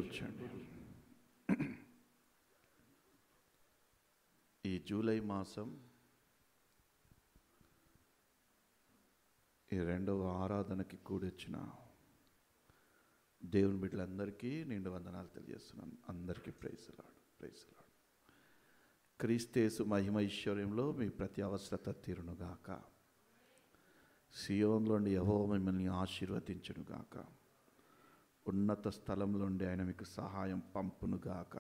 కూర్చోండి. ఈ జూలై మాసం ఈ రెండవ ఆరాధనకి కూడొచ్చిన దేవుని బిడ్డలందరికీ నిండు వందనాలు తెలియజేస్తున్నాను. అందరికీ ప్రైజ్ లార్డ్, ప్రైజ్ లార్డ్. క్రీస్తు మహిమైశ్వర్యంలో మీ ప్రతి అవసరత తీరునుగాక. సియోనులోని యెహోవా మిమ్మల్ని ఆశీర్వదించునుగాక. ఉన్నత స్థలంలోండి ఆయన మీకు సహాయం పంపునుగాక.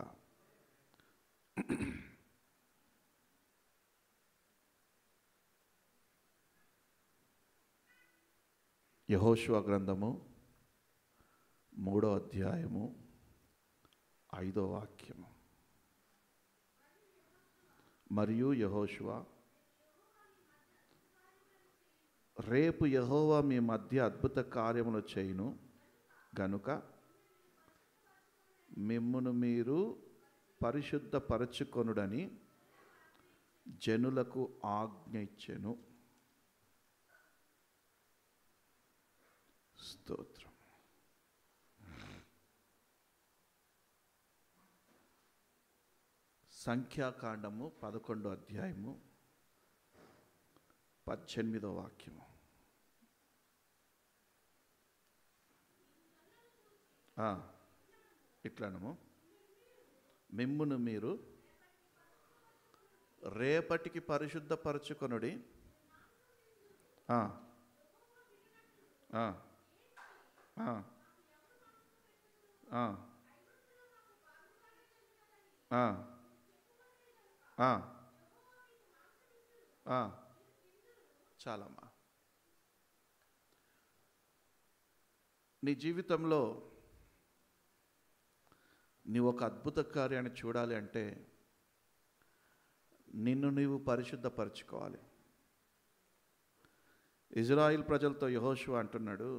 యెహోషువ గ్రంథము 3వ అధ్యాయము 5వ వాక్యము. మరియు యెహోషువ, రేపు యెహోవా మీ మధ్య అద్భుత కార్యములు చేయును గనుక మిమ్మును మీరు పరిశుద్ధపరచుకొనుడని జనులకు ఆజ్ఞ ఇచ్చెను. స్తోత్రం. సంఖ్యాకాండము 11వ అధ్యాయము 18వ వాక్యము. ఇట్లానము, మిమ్మును మీరు రేపటికి పరిశుద్ధపరచుకొనుడి. చాలమ్మా. నీ జీవితంలో నీవు ఒక అద్భుత కార్యాన్ని చూడాలి అంటే నిన్ను నీవు పరిశుద్ధపరచుకోవాలి. ఇజ్రాయిల్ ప్రజలతో యెహోషువ అంటున్నాడు,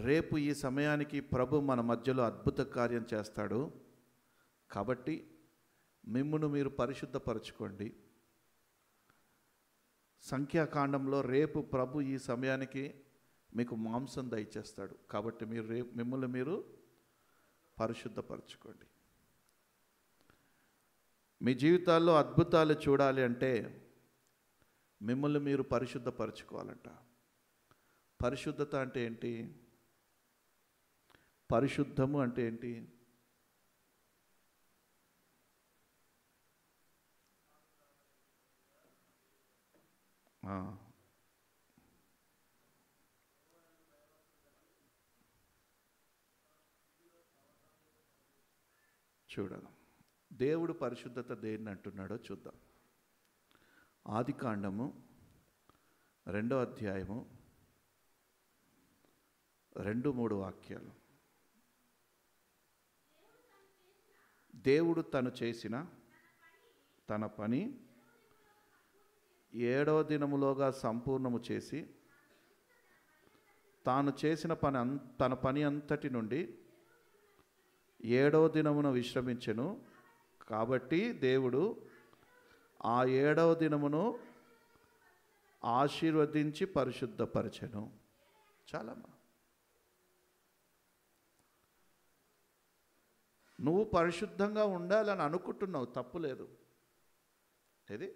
రేపు ఈ సమయానికి ప్రభు మన మధ్యలో అద్భుత కార్యం చేస్తాడు, కాబట్టి మిమ్మును మీరు పరిశుద్ధపరచుకోండి. సంఖ్యాకాండంలో రేపు ప్రభు ఈ సమయానికి మీకు మాంసం దయచేస్తాడు, కాబట్టి మీరు రేపు మిమ్మల్ని మీరు పరిశుద్ధపరచుకోండి. మీ జీవితాల్లో అద్భుతాలు చూడాలి అంటే మిమ్మల్ని మీరు పరిశుద్ధపరచుకోవాలంట. పరిశుద్ధత అంటే ఏంటి? పరిశుద్ధము అంటే ఏంటి? చూడాలి. దేవుడు పరిశుద్ధత దేన్ని అంటున్నాడో చూద్దాం. ఆదికాండము 2వ అధ్యాయము 2-3 వాక్యాలు. దేవుడు తను చేసిన తన పని 7వ దినములోగా సంపూర్ణము చేసి తాను చేసిన తన పని అంతటి నుండి 7వ దినమున విశ్రమించెను. కాబట్టి దేవుడు ఆ 7వ దినమును ఆశీర్వదించి పరిశుద్ధపరచెను. చాలమ్మా. నువ్వు పరిశుద్ధంగా ఉండాలని అనుకుంటున్నావు, తప్పులేదు. ఏది?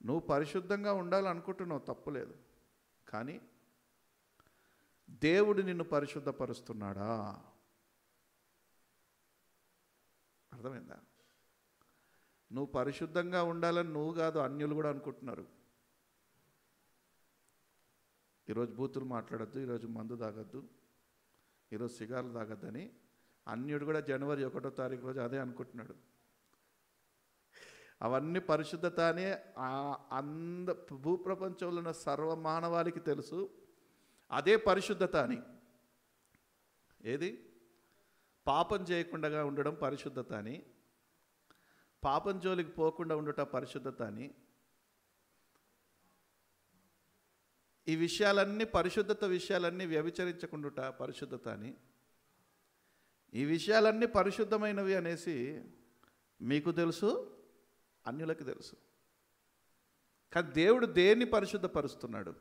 నువ్వు పరిశుద్ధంగా ఉండాలనుకుంటున్నావు, తప్పులేదు. కానీ దేవుడు నిన్ను పరిశుద్ధపరుస్తున్నాడా? అర్థమైందా? నువ్వు పరిశుద్ధంగా ఉండాలని నువ్వు కాదు, అన్యులు కూడా అనుకుంటున్నారు. ఈరోజు బూతులు మాట్లాడద్దు, ఈరోజు మందు తాగద్దు, ఈరోజు సిగార్లు తాగద్దని అన్యుడు కూడా జనవరి 1వ తారీఖు రోజు అదే అనుకుంటున్నాడు. అవన్నీ పరిశుద్ధత అని భూప్రపంచంలో ఉన్న సర్వమానవాళికి తెలుసు. అదే పరిశుద్ధత అని. ఏది? పాపం చేయకుండా ఉండడం పరిశుద్ధత అని, పాపం జోలికి పోకుండా ఉండట పరిశుద్ధత అని. ఈ విషయాలన్నీ పరిశుద్ధత విషయాలన్నీ వ్యభిచరించకుండా పరిశుద్ధత అని. ఈ విషయాలన్నీ పరిశుద్ధమైనవి అనేసి మీకు తెలుసు, అన్యులకి తెలుసు. కానీ దేవుడు దేన్ని పరిశుద్ధపరుస్తున్నాడు?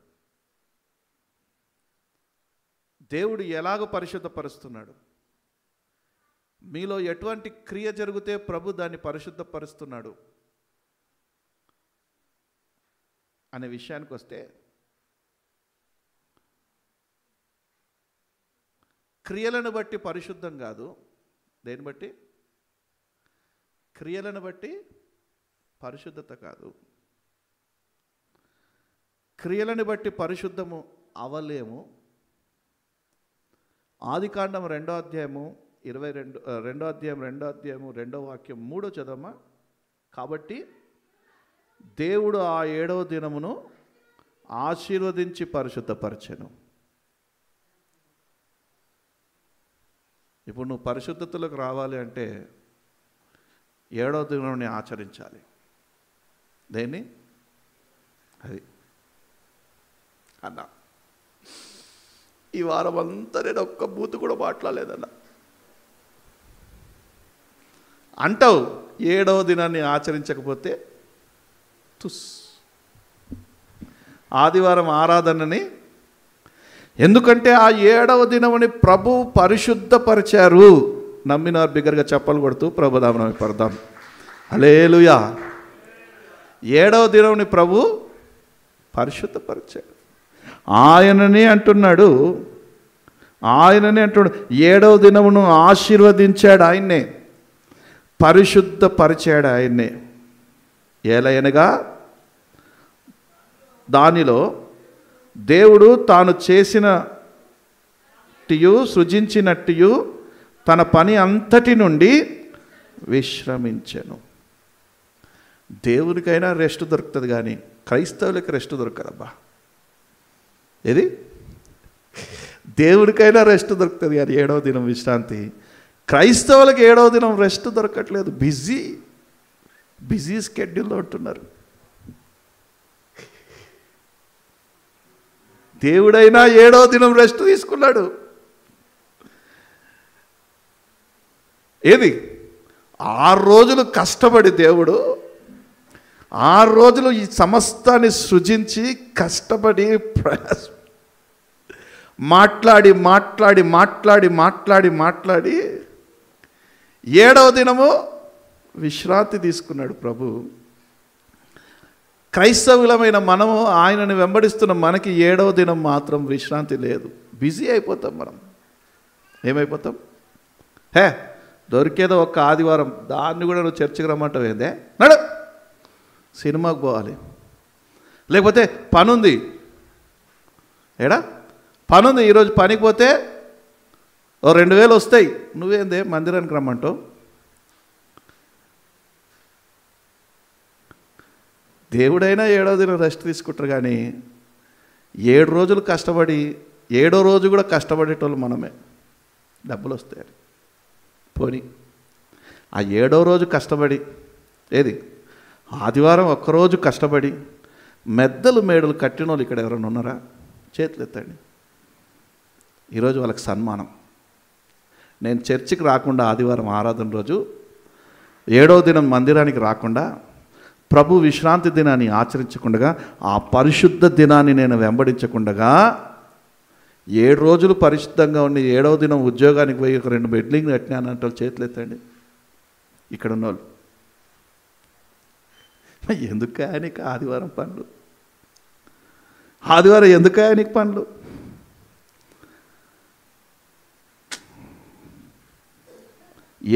దేవుడు ఎలాగ పరిశుద్ధపరుస్తున్నాడు? మీలో ఎటువంటి క్రియ జరిగితే ప్రభు దాన్ని పరిశుద్ధపరుస్తున్నాడు అనే విషయానికి వస్తే, క్రియలను బట్టి పరిశుద్ధం కాదు. దేని బట్టి? క్రియలను బట్టి పరిశుద్ధత కాదు. క్రియలను బట్టి పరిశుద్ధము అవలేము. ఆదికాండం 2వ అధ్యాయము 2వ వాక్యం 3వ చదవమా. కాబట్టి దేవుడు ఆ 7వ దినమును ఆశీర్వదించి పరిశుద్ధపరచెను. ఇప్పుడు నువ్వు పరిశుద్ధతలోకి రావాలి అంటే 7వ దినాన్ని ఆచరించాలి. దేన్ని? అది అన్నా, ఈ వారం అంతా నేను ఒక్క బూతు కూడా మాట్లాడలేదన్నా అంటావు. 7వ దినాన్ని ఆచరించకపోతే తుస్. ఆదివారం ఆరాధనని, ఎందుకంటే ఆ 7వ దినముని ప్రభు పరిశుద్ధపరిచారు. నమ్మినారు బిగ్గరగా చప్పలు కొడుతూ ప్రభునామమున పడదాం. హల్లెలూయా. 7వ దినముని ప్రభు పరిశుద్ధపరిచాడు. ఆయననే అంటున్నాడు 7వ దినమును ఆశీర్వదించాడు ఆయన్నే, పరిశుద్ధపరిచాడు ఆయన్నే. ఏలయనగా దానిలో దేవుడు తాను చేసినట్టు సృజించినట్టు తన పని అంతటి నుండి విశ్రమించెను. దేవునికైనా రెస్ట్ దొరుకుతుంది కానీ క్రైస్తవులకి రెస్ట్ దొరకదబ్బా. ఏది? దేవుడికైనా రెస్ట్ దొరుకుతుంది కానీ 7వ దినం విశ్రాంతి. క్రైస్తవులకి 7వ దినం రెస్ట్ దొరకట్లేదు. బిజీ స్కెడ్యూల్లో ఉంటున్నారు. దేవుడైనా 7వ దినం రెస్ట్ తీసుకున్నాడు. ఏది? 6 రోజులు కష్టపడి దేవుడు 6 రోజులు ఈ సమస్తాన్ని సృజించి కష్టపడి మాట్లాడి 7వ దినము విశ్రాంతి తీసుకున్నాడు ప్రభు. క్రైస్తవులమైన మనము ఆయనను వెంబడిస్తున్న మనకి 7వ దినం మాత్రం విశ్రాంతి లేదు. బిజీ అయిపోతాం మనం. ఏమైపోతాం? దొరికేదో ఒక్క ఆదివారం, దాన్ని కూడా నువ్వు చర్చికి రమ్మంటావు. ఏందే? నడు, సినిమాకు పోవాలి, లేకపోతే పనుంది. పనుంది, ఈరోజు పనికి పోతే ఓ 2000 వస్తాయి. నువ్వేందే మందిరానికి రమ్మంటావు? దేవుడైనా 7వ దినం రెస్ట్ తీసుకుంటారు కానీ 7 రోజులు కష్టపడి 7వ రోజు కూడా కష్టపడేటోళ్ళు మనమే. డబ్బులు వస్తాయి పోనీ. ఆ 7వ రోజు కష్టపడి, ఏది ఆదివారం ఒక్కరోజు కష్టపడి మెద్దలు మేడలు కట్టిన వాళ్ళు ఇక్కడ ఎవరైనా ఉన్నారా? చేతులు ఎత్తండి. ఈరోజు వాళ్ళకి సన్మానం. నేను చర్చికి రాకుండా ఆదివారం ఆరాధన రోజు 7వ దినం మందిరానికి రాకుండా ప్రభు విశ్రాంతి దినాన్ని ఆచరించకుండా ఆ పరిశుద్ధ దినాన్ని నేను వెంబడించకుండా 7 రోజులు పరిశుద్ధంగా ఉండి 7వ దినం ఉద్యోగానికి పోయి ఒక 2 బిల్డింగ్లు కట్టినానంటే చేతులు ఎత్తండి. ఇక్కడ ఉన్నోళ్ళు ఎందుకు నీకు ఆదివారం పనులు? ఆదివారం ఎందుకు నీకు పనులు?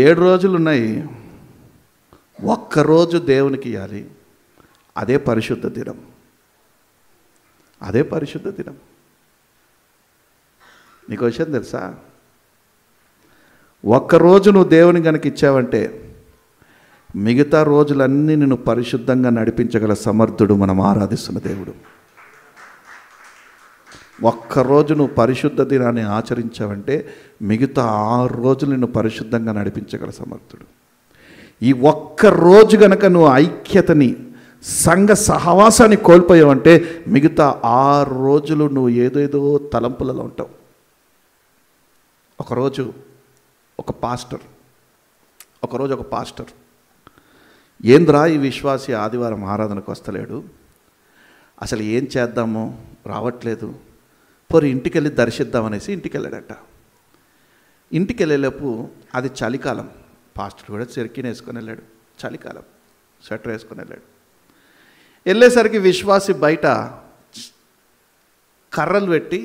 ఏడు రోజులు ఉన్నాయి, ఒక్కరోజు దేవునికి ఇవ్వాలి. అదే పరిశుద్ధ దినం. అదే పరిశుద్ధ దినం. నీకు విషయం తెలుసా? ఒక్కరోజు నువ్వు దేవుని కనుక ఇచ్చావంటే మిగతా రోజులన్నీ నిన్ను పరిశుద్ధంగా నడిపించగల సమర్థుడు మనం ఆరాధిస్తున్న దేవుడు. ఒక్కరోజు నువ్వు పరిశుద్ధ దినాన్ని ఆచరించావంటే మిగతా 6 రోజులు నిన్ను పరిశుద్ధంగా నడిపించగల సమర్థుడు. ఈ ఒక్కరోజు గనక నువ్వు ఐక్యతని, సంఘ సహవాసాన్ని కోల్పోయావంటే మిగతా 6 రోజులు నువ్వు ఏదేదో తలంపులలో ఉంటావు. ఒకరోజు ఒక పాస్టర్ ఏంద్రా ఈ విశ్వాసి ఆదివారం ఆరాధనకు వస్తలేడు, అసలు ఏం చేద్దామో రావట్లేదు, పోరు ఇంటికి వెళ్ళి దర్శిద్దామనేసి ఇంటికి వెళ్ళాడట. ఇంటికి వెళ్ళేలోపు అది చలికాలం. పాస్టర్ కూడా చెరికిన వేసుకొని వెళ్ళాడు, చలికాలం స్వెటర్ వేసుకొని వెళ్ళాడు. వెళ్ళేసరికి విశ్వాసి బయట కర్రలు పెట్టి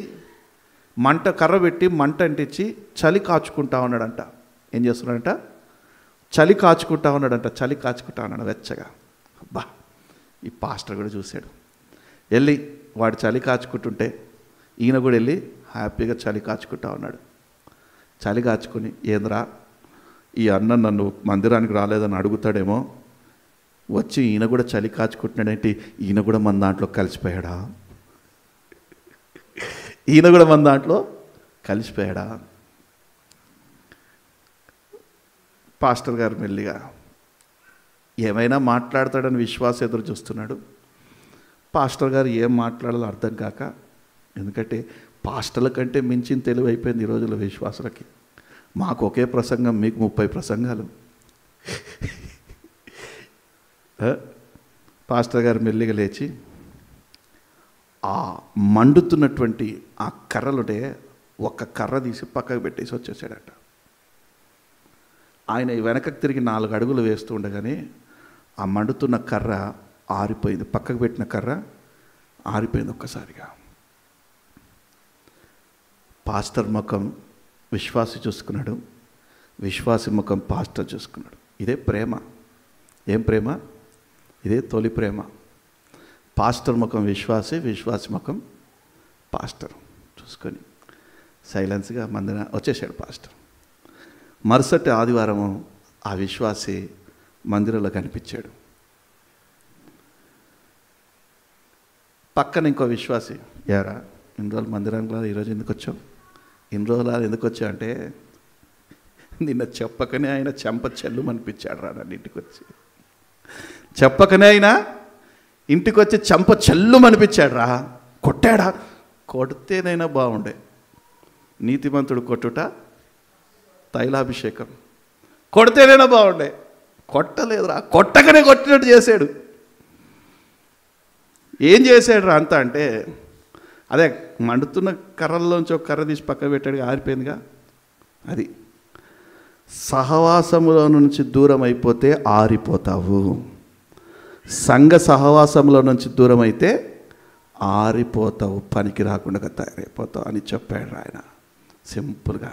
కర్ర పెట్టి మంట అంటించి చలి కాచుకుంటా ఉన్నాడంట. ఏం చేస్తున్నాడంట? చలి కాచుకుంటా ఉన్నాడు వెచ్చగా. అబ్బా, ఈ పాస్టర్ కూడా చూశాడు. వెళ్ళి వాడు చలి కాచుకుంటుంటే ఈయన కూడా వెళ్ళి హ్యాపీగా చలి కాచుకుంటా ఉన్నాడు. చలి కాచుకుని, ఏంద్రా ఈ అన్న నన్ను మందిరానికి రాలేదని అడుగుతాడేమో, వచ్చి ఈయన కూడా చలి కాచుకుంటున్నాడేంటి, ఈయన కూడా మన దాంట్లో కలిసిపోయాడా, ఈయన కూడా మన దాంట్లో కలిసిపోయాడా. పాస్టర్ గారు మెల్లిగా ఏమైనా మాట్లాడతాడని విశ్వాసం ఎదురు చూస్తున్నాడు. పాస్టర్ గారు ఏం మాట్లాడాలో అర్థం కాక, ఎందుకంటే పాస్టర్ల కంటే మించిన తెలివి అయిపోయింది ఈ రోజుల్లో విశ్వాసులకి. మాకు ఒకే ప్రసంగం, మీకు 30 ప్రసంగాలు. పాస్టర్ గారు మెల్లిగా లేచి ఆ మండుతున్నటువంటి ఆ కర్రలుంటే ఒక కర్ర తీసి పక్కకు పెట్టేసి వచ్చేసాడట. ఆయన వెనకకు తిరిగి 4 అడుగులు వేస్తూ ఉండగానే ఆ మండుతున్న కర్ర ఆరిపోయింది. పక్కకు పెట్టిన కర్ర ఆరిపోయింది ఒక్కసారిగా. పాస్టర్ ముఖం విశ్వాసి చూసుకున్నాడు, విశ్వాసి ముఖం పాస్టర్ చూసుకున్నాడు. ఇదే ప్రేమ. ఏం ప్రేమ? ఇదే తొలి ప్రేమ. పాస్టర్ ముఖం విశ్వాసి, విశ్వాసి ముఖం పాస్టర్ చూసుకొని సైలెన్స్గా వచ్చేసాడు పాస్టర్. మరుసటి ఆదివారం ఆ విశ్వాసి మందిరంలో కనిపించాడు. పక్కన ఇంకో విశ్వాసి, యారా ఇన్ని రోజులు మందిరానికి ఈరోజు ఎందుకు వచ్చావు, ఇన్ని రోజులు ఎందుకు వచ్చావు అంటే, నిన్న చెప్పకనే ఆయన చెంప చెల్లు అనిపించాడు రా నన్ను ఇంటికి వచ్చి. చెప్పకనే ఆయన ఇంటికి వచ్చి చెంప చెల్లు అనిపించాడు రా. కొట్టాడా? కొడితేనైనా బాగుండే. నీతిమంతుడు కొట్టుట తైలాభిషేకం. కొడితేనైనా బాగుండే, కొట్టలేదురా. కొట్టకనే కొట్టినట్టు చేశాడు. ఏం చేశాడు రా అంతా అంటే, అదే మండుతున్న కర్రల్లోంచి ఒక కర్ర తీసి పక్క పెట్టాడు, ఆరిపోయిందిగా. అది సహవాసములో నుంచి దూరం అయిపోతే ఆరిపోతావు. సంఘ సహవాసంలో నుంచి దూరం అయితే ఆరిపోతావు, పనికి రాకుండా తయారైపోతావు అని చెప్పాడు ఆయన సింపుల్గా.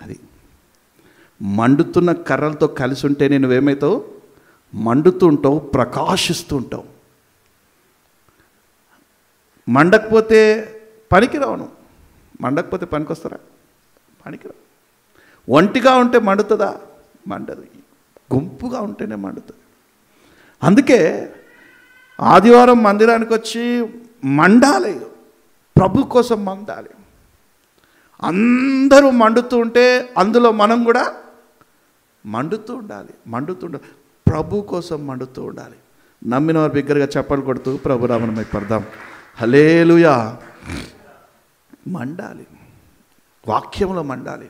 అది మండుతున్న కర్రలతో కలిసి ఉంటే నువ్వేమవుతావు? మండుతూ ఉంటావు, ప్రకాశిస్తూ ఉంటావు. మండకపోతే పనికిరావు. మండకపోతే పనికొస్తారా? పనికిరావు. ఒంటిగా ఉంటే మండుతుందా? మండదు. గుంపుగా ఉంటేనే మండుతుంది. అందుకే ఆదివారం మందిరానికి వచ్చి మండాలి, ప్రభు కోసం మండాలి. అందరూ మండుతూ ఉంటే అందులో మనం కూడా మండుతూ ఉండాలి. ప్రభు కోసం మండుతూ ఉండాలి. నమ్మిన వారు బిగ్గరగా చప్పట్లు కొడుతూ ప్రభు నామమున పడదాం. హల్లెలూయా. మండాలి, వాక్యంలో మండాలి.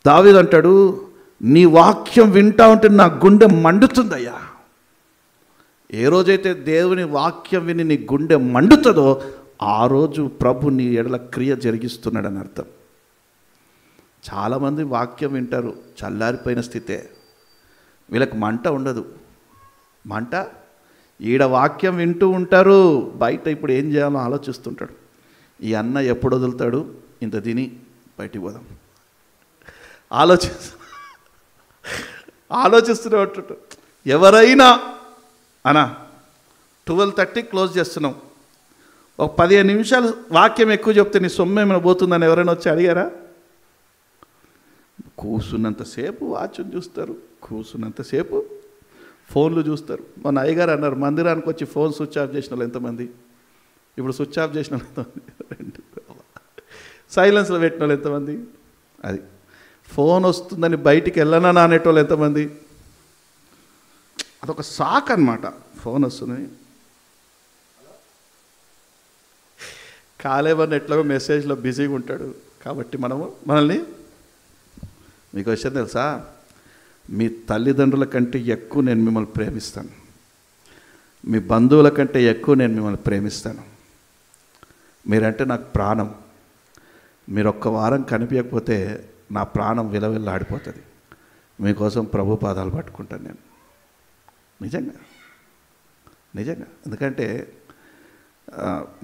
దావీదు అంటాడు, నీ వాక్యం వింటా ఉంటే నా గుండె మండుతుందయ్యా. ఏ రోజైతే దేవుని వాక్యం విని నీ గుండె మండుతుందో ఆ రోజు ప్రభు నీ ఎడల క్రియ జరిగిస్తున్నాడని అర్థం. చాలామంది వాక్యం వింటారు, చల్లారిపోయిన స్థితే. వీళ్ళకి మంట ఉండదు. మంట ఈడ వాక్యం వింటూ ఉంటారు, బయట ఇప్పుడు ఏం చేయాలో ఆలోచిస్తుంటాడు. ఈ అన్న ఎప్పుడు వదులుతాడు, ఇంత తిని బయటికి పోదాం ఆలోచిస్తూనే ఉంటాడు. ఎవరైనా అన్నా 12:30 క్లోజ్ చేస్తున్నాం, ఒక 15 నిమిషాలు వాక్యం ఎక్కువ చెప్తే నీ సొమ్ము ఏమైనా పోతుందని ఎవరైనా వచ్చి అడిగారా? కూర్చున్నంతసేపు వాచ్ని చూస్తారు, కూర్చున్నంతసేపు ఫోన్లు చూస్తారు. మన అయ్యగారు అన్నారు, మందిరానికి వచ్చి ఫోన్ స్విచ్ ఆఫ్ చేసిన వాళ్ళు ఎంతమంది, ఇప్పుడు స్విచ్ ఆఫ్ చేసిన వాళ్ళు ఎంతమంది, సైలెన్స్లో పెట్టిన వాళ్ళు ఎంతమంది, అది ఫోన్ వస్తుందని బయటికి వెళ్ళనా అనేటోళ్ళు ఎంతమంది. అదొక సాక్ అన్నమాట. ఫోన్ వస్తుందని కాలేవని ఎట్లాగో మెసేజ్లో బిజీగా ఉంటాడు కాబట్టి మనల్ని మీకు విషయం తెలుసా, మీ తల్లిదండ్రుల కంటే ఎక్కువ నేను మిమ్మల్ని ప్రేమిస్తాను, మీ బంధువుల కంటే ఎక్కువ నేను మిమ్మల్ని ప్రేమిస్తాను. మీరంటే నాకు ప్రాణం. మీరు ఒక్క వారం కనిపించకపోతే నా ప్రాణం విలవిల్లాడిపోతుంది. మీకోసం ప్రభు పాదాలు పట్టుకుంటాను నేను. నిజంగా నిజంగా. ఎందుకంటే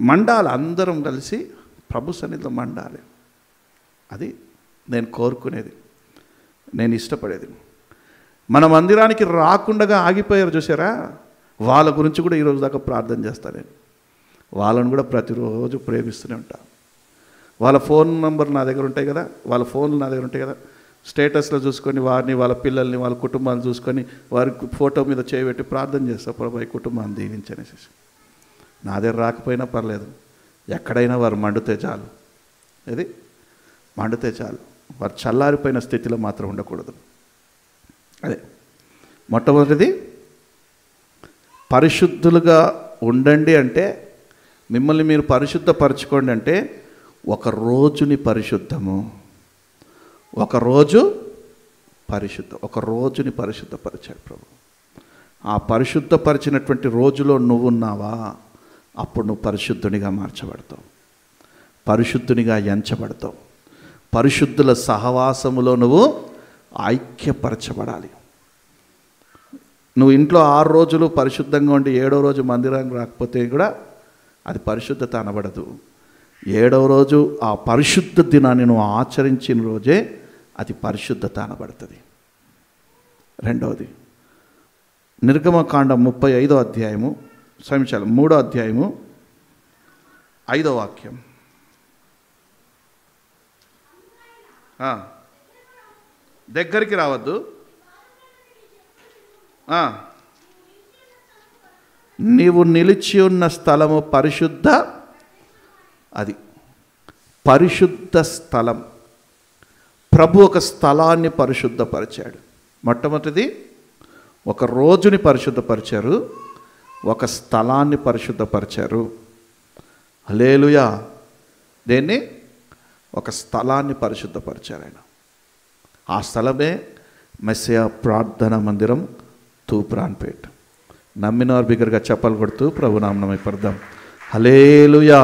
మండాలి, అందరం కలిసి ప్రభు సన్నిధిలో మండాలి. అది నేను కోరుకునేది, నేను ఇష్టపడేది. మన మందిరానికి రాకుండా ఆగిపోయారు చూసారా, వాళ్ళ గురించి కూడా ఈరోజు దాకా ప్రార్థన చేస్తాను నేను. వాళ్ళని కూడా ప్రతిరోజు ప్రేమిస్తూనే ఉంటాను. వాళ్ళ ఫోన్ నంబర్ నా దగ్గర ఉంటాయి కదా, వాళ్ళ ఫోన్లు నా దగ్గర ఉంటాయి కదా, స్టేటస్లో చూసుకొని వారిని, వాళ్ళ పిల్లల్ని, వాళ్ళ కుటుంబాన్ని చూసుకొని వారి ఫోటో మీద చేయబెట్టి ప్రార్థన చేస్తా, ప్రభు ఈ కుటుంబాన్ని దీవించనేసి. నా దగ్గర రాకపోయినా పర్లేదు, ఎక్కడైనా వారు మండితే చాలు. ఇది మండితే చాలు, వారు చల్లారిపోయిన స్థితిలో మాత్రం ఉండకూడదు. అదే మొట్టమొదటిది, పరిశుద్ధులుగా ఉండండి అంటే, మిమ్మల్ని మీరు పరిశుద్ధపరచుకోండి అంటే, ఒక రోజుని పరిశుద్ధము, ఒక రోజుని పరిశుద్ధపరిచాడు ప్రభు. ఆ పరిశుద్ధపరిచినటువంటి రోజులో నువ్వు ఉన్నావా, అప్పుడు నువ్వు పరిశుద్ధునిగా మార్చబడతావు, పరిశుద్ధునిగా ఎంచబడతావు. పరిశుద్ధుల సహవాసములో నువ్వు ఐక్యపరచబడాలి. నువ్వు ఇంట్లో 6 రోజులు పరిశుద్ధంగా ఉండి 7వ రోజు మందిరానికి రాకపోతే కూడా అది పరిశుద్ధత అనబడదు. 7వ రోజు ఆ పరిశుద్ధ దినాన్ని నువ్వు ఆచరించిన రోజే అది పరిశుద్ధత అనబడుతుంది. రెండవది, నిర్గమకాండ 35వ అధ్యాయము, క్షమించాలి 3వ అధ్యాయము 5వ వాక్యం. దగ్గరికి రావద్దు, నీవు నిలిచి ఉన్న స్థలము పరిశుద్ధ, అది పరిశుద్ధ స్థలం. ప్రభు ఒక స్థలాన్ని పరిశుద్ధపరిచాడు. మొట్టమొదటిది ఒక రోజుని పరిశుద్ధపరిచారు, ఒక స్థలాన్ని పరిశుద్ధపరిచారు. హల్లెలూయా. దేన్ని? ఒక స్థలాన్ని పరిశుద్ధపరిచారు ఆయన. ఆ స్థలమే మెస్సియా ప్రార్థనా మందిరం, తూప్రాన్పేట్. నమ్మినవారు బిగ్గరగా చెప్పలు కొడుతూ ప్రభునామమే పడదాం. హల్లెలూయా,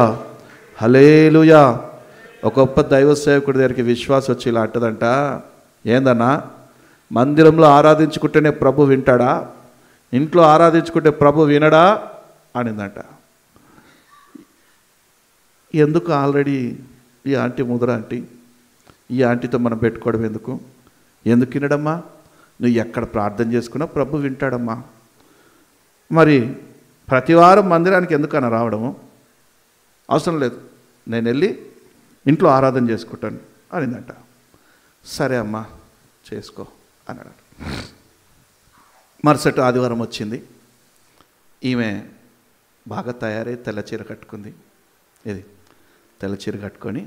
హల్లెలూయా. ఒక గొప్ప దైవ సేవకుడి దగ్గరికి విశ్వాసం వచ్చి ఇలా అంటదంట, ఏందన్నా మందిరంలో ఆరాధించుకుంటేనే ప్రభు వింటాడా, ఇంట్లో ఆరాధించుకుంటే ప్రభు వినడా అనిందంట. ఎందుకు ఆల్రెడీ ఈ ఆంటీ ముదర ఆంటీ, ఈ ఆంటీతో మనం పెట్టుకోవడం ఎందుకు వినడమ్మా? నువ్వు ఎక్కడ ప్రార్థన చేసుకున్నా ప్రభు వింటాడమ్మా. మరి ప్రతివారం మందిరానికి ఎందుకన్నా రావడము? అవసరం లేదు, నేను వెళ్ళి ఇంట్లో ఆరాధన చేసుకుంటాను అనిందంట. సరే అమ్మా చేసుకో అన్నాడు. మరుసటి ఆదివారం వచ్చింది. ఈమె బాగా తయారై తెల్ల చీర కట్టుకుంది. ఇది తెల్ల చీర కట్టుకొని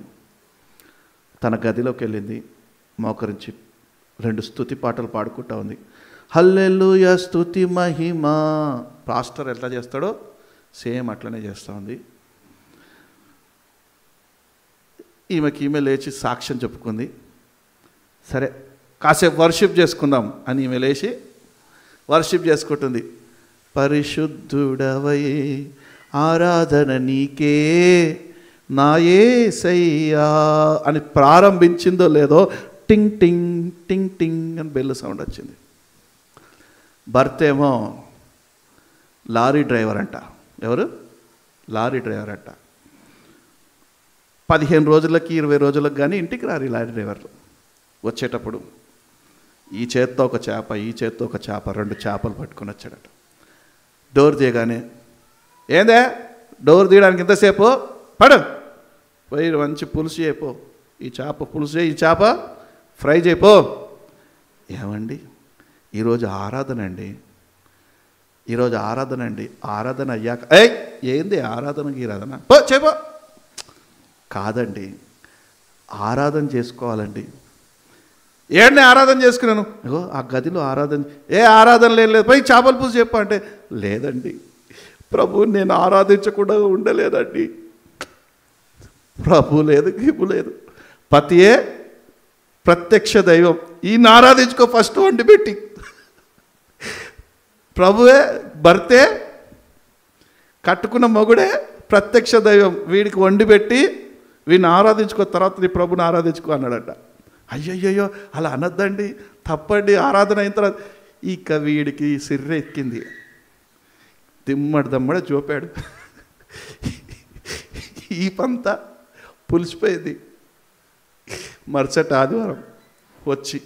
తన గదిలోకి వెళ్ళింది. మోకరించి 2 స్తుతి పాటలు పాడుకుంటా ఉంది. హల్లెలూయా స్తుతి మహిమ. పాస్టర్ ఎట్లా చేస్తాడో సేమ్ అట్లనే చేస్తూ ఉంది. ఈమె లేచి సాక్ష్యం చెప్పుకుంది. సరే కాసేపు వర్షిప్ చేసుకుందాం అని ఈమె లేచి వర్షిప్ చేసుకుంటుంది. పరిశుద్ధుడవై ఆరాధన నీకే నా యేసయ్యా అని ప్రారంభించిందో లేదో టింగ్ టింగ్ టింగ్ టింగ్ అని బెల్ సౌండ్ వచ్చింది. భర్త ఏమో లారీ డ్రైవర్ అంట. ఎవరు? లారీ డ్రైవర్ అంట. 15 రోజులకి 20 రోజులకు కానీ ఇంటికి రారు లారీ డ్రైవర్లు. వచ్చేటప్పుడు ఈ చేత్తో ఒక చేప, ఈ చేత్తో ఒక చేప, 2 చేపలు పట్టుకొని వచ్చాడట. డోర్ తీయగానే, ఏందే డోర్ తీయడానికి ఇంతసేపు, పడు పోయి మంచి పులుసు చేయపో, ఈ చేప పులుసు చేయి, ఈ చేప ఫ్రై చేయపో. ఏమండి ఈరోజు ఆరాధన అండి, ఈరోజు ఆరాధన అండి. ఆరాధన అయ్యాక ఏంది ఆరాధనకి ఈరాధన పో చేయపో కాదండి, ఆరాధన చేసుకోవాలండి. ఏంటి ఆరాధన చేసుకున్నాను? ఇగో ఆ గదిలో ఆరాధన, ఆరాధన లేదు, పోయి చేపల పులుసు చెప్పు అంటే, లేదండి ప్రభు నేను ఆరాధించకుండా ఉండలేదండి. ప్రభు లేదు, గిపు లేదు, పతియే ప్రత్యక్ష దైవం, ఈయన ఆరాధించుకో ఫస్ట్ వండి పెట్టి. ప్రభువే, భర్తే, కట్టుకున్న మొగుడే ప్రత్యక్ష దైవం, వీడికి వండి పెట్టి వీడిని ఆరాధించుకో, తర్వాత నీ ప్రభుని ఆరాధించుకో అన్నాడట. అయ్యయ్యో అలా అనొద్దండి, తప్పండి, ఆరాధన అయిన తర్వాత. ఇక వీడికి సిర్రె ఎక్కింది, దమ్మడ చూపాడు. ఈ పంత పులిసిపోయింది. మరుసటి ఆదివారం వచ్చి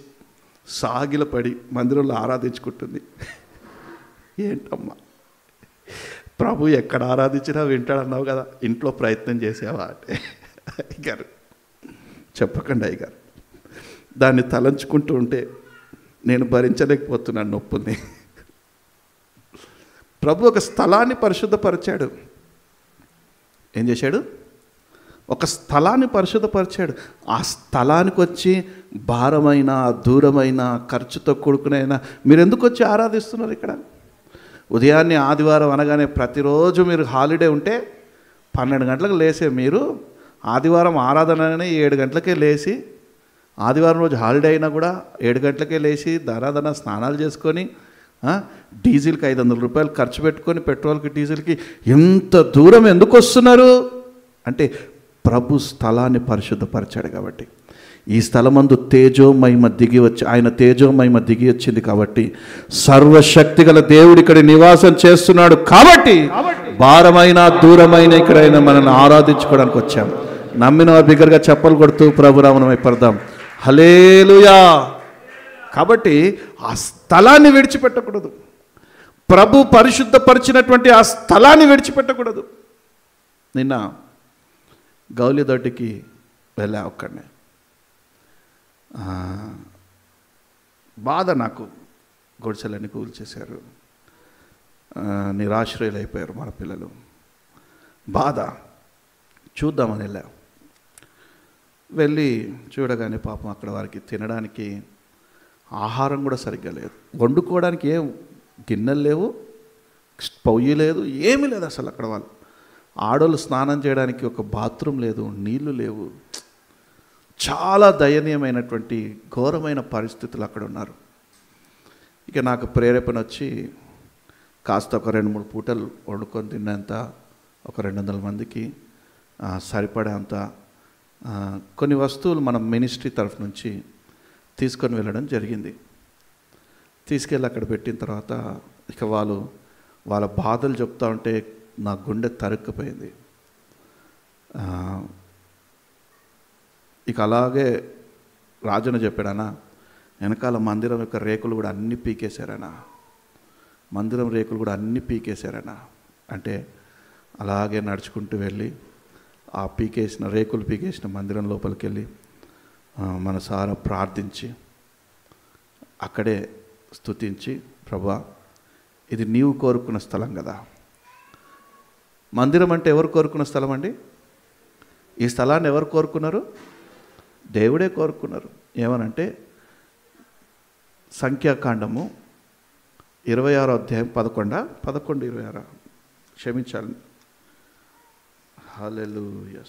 సాగిలపడి మందిరంలో ఆరాధించుకుంటుంది. ఏంటమ్మా, ప్రభు ఎక్కడ ఆరాధించినా వింటాడన్నావు కదా, ఇంట్లో ప్రయత్నం చేసావా అంటే, అయ్యగారు చెప్పకండి అయ్యగారు, దాన్ని తలంచుకుంటూ ఉంటే నేను భరించలేకపోతున్నాను నొప్పుని. ప్రభు ఒక స్థలాన్ని పరిశుద్ధపరిచాడు. ఏం చేశాడు? ఒక స్థలాన్ని పరిశుద్ధపరిచాడు. ఆ స్థలానికి వచ్చి భారమైన, దూరమైన, ఖర్చుతో కూడుకునైనా మీరు ఎందుకు వచ్చి ఆరాధిస్తున్నారు? ఇక్కడ ఉదయాన్నే ఆదివారం అనగానే ప్రతిరోజు మీరు హాలిడే ఉంటే 12 గంటలకు లేసే మీరు ఆదివారం ఆరాధనని 7 గంటలకే లేచి, ఆదివారం రోజు హాలిడే అయినా కూడా 7 గంటలకే లేచి ధనాధన స్నానాలు చేసుకొని డీజిల్కి 500 రూపాయలు ఖర్చు పెట్టుకొని, పెట్రోల్కి డీజిల్కి ఎంత దూరం ఎందుకు వస్తున్నారు అంటే ప్రభు స్థలాన్ని పరిశుద్ధపరిచాడు కాబట్టి. ఈ స్థలమందు తేజోమహిమ దిగి వచ్చి, ఆయన తేజోమహిమ దిగి వచ్చింది కాబట్టి, సర్వశక్తి గల దేవుడు ఇక్కడ నివాసం చేస్తున్నాడు కాబట్టి భారమైన, దూరమైన ఇక్కడైనా మనల్ని ఆరాధించుకోవడానికి వచ్చాం. నమ్మిన వారు బిగ్గరగా చప్పలు కొడుతూ ప్రభునామం పడదాం. హల్లెలూయా. కాబట్టి ఆ స్థలాన్ని విడిచిపెట్టకూడదు. ప్రభు పరిశుద్ధపరిచినటువంటి ఆ స్థలాన్ని విడిచిపెట్టకూడదు. నిన్న గౌలిదొడ్డికి వెళ్ళా ఒక్కడనే. బాధ నాకు, గుడిసెలన్నీ కూల్చేశారు, నిరాశ్రయులు అయిపోయారు మన పిల్లలు. బాధ. చూద్దామని వెళ్ళా. వెళ్ళి చూడగానే పాపం అక్కడ వారికి తినడానికి ఆహారం కూడా సరిగ్గా లేదు, వండుకోవడానికి ఏం గిన్నెలు లేవు, పొయ్యి లేదు, ఏమీ లేదు అసలు. అక్కడ వాళ్ళు ఆడోళ్ళు స్నానం చేయడానికి ఒక బాత్రూమ్ లేదు, నీళ్లు లేవు. చాలా దయనీయమైనటువంటి ఘోరమైన పరిస్థితులు అక్కడ ఉన్నారు. ఇక నాకు ప్రేరేపణ వచ్చి కాస్త ఒక 2-3 పూటలు వండుకొని తిన్నంత, ఒక 200 మందికి సరిపడేంత కొన్ని వస్తువులు మనం మినిస్ట్రీ తరఫు నుంచి తీసుకొని వెళ్ళడం జరిగింది. తీసుకెళ్ళి అక్కడ పెట్టిన తర్వాత ఇక వాళ్ళ బాధలు చెప్తా ఉంటే నా గుండె తరుక్కుపోయింది. ఇక అలాగే రాజున చెప్పాడనా, వెనకాల మందిరం యొక్క రేకులు కూడా అన్నీ పీకేశారనా, మందిరం రేకులు కూడా అన్నీ పీకేశారనా అంటే, అలాగే నడుచుకుంటూ వెళ్ళి ఆ రేకులు పీకేసిన మందిరం లోపలికి వెళ్ళి మనసారా ప్రార్థించి అక్కడే స్తుతించి, ప్రభువా ఇది నీవు కోరుకున్న స్థలం కదా. మందిరం అంటే ఎవరు కోరుకున్న స్థలం అండి? ఈ స్థలాన్ని ఎవరు కోరుకున్నారు? దేవుడే కోరుకున్నారు. ఏమనంటే సంఖ్యాకాండము 26వ అధ్యాయం 11-26 క్షమించాలి. హల్లెలూయా.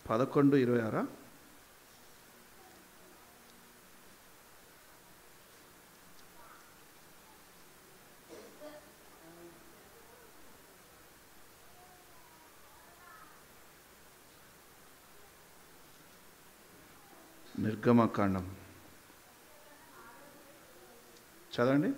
పదకొండు 26. నిర్గమకాండం చదవండి.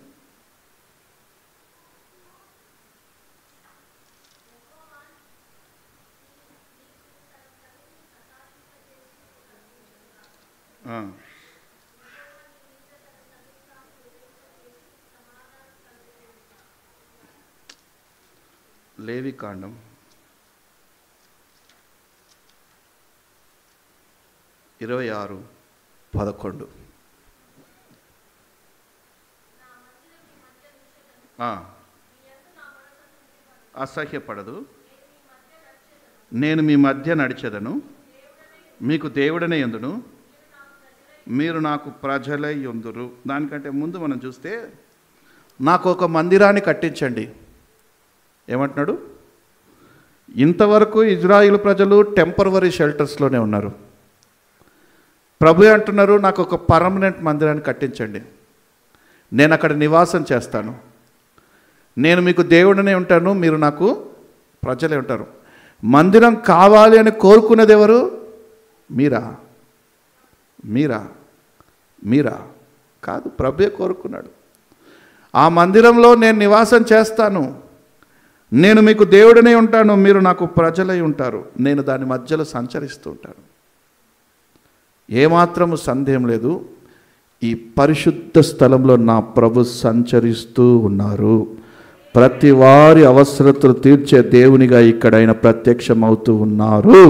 లేవికాండం 26:11. అసహ్యపడదు, నేను మీ మధ్య నడిచెదను, మీకు దేవుడనే యందును, మీరు నాకు ప్రజలై యుందురు. దానికంటే ముందు మనం చూస్తే, నాకు ఒక మందిరాన్ని కట్టించండి. ఏమంటున్నాడు? ఇంతవరకు ఇజ్రాయిల్ ప్రజలు టెంపరవరీ షెల్టర్స్లోనే ఉన్నారు. ప్రభు అంటున్నారు, నాకు ఒక పర్మనెంట్ మందిరాన్ని కట్టించండి, నేను అక్కడ నివాసం చేస్తాను, నేను మీకు దేవుడనే ఉంటాను, మీరు నాకు ప్రజలే ఉంటారు. మందిరం కావాలి అని కోరుకునేది ఎవరు? మీరా? మీరా? మీరా? కాదు, ప్రభువే కోరుకున్నాడు. ఆ మందిరంలో నేను నివాసం చేస్తాను, నేను మీకు దేవుడనే ఉంటాను, మీరు నాకు ప్రజలై ఉంటారు, నేను దాని మధ్యలో సంచరిస్తూ ఉంటాను. ఏమాత్రము సందేహం లేదు, ఈ పరిశుద్ధ స్థలంలో నా ప్రభు సంచరిస్తూ ఉన్నారు. ప్రతి వారి అవసరతలు తీర్చే దేవునిగా ఇక్కడ ఆయన ప్రత్యక్షమవుతూ ఉన్నారు.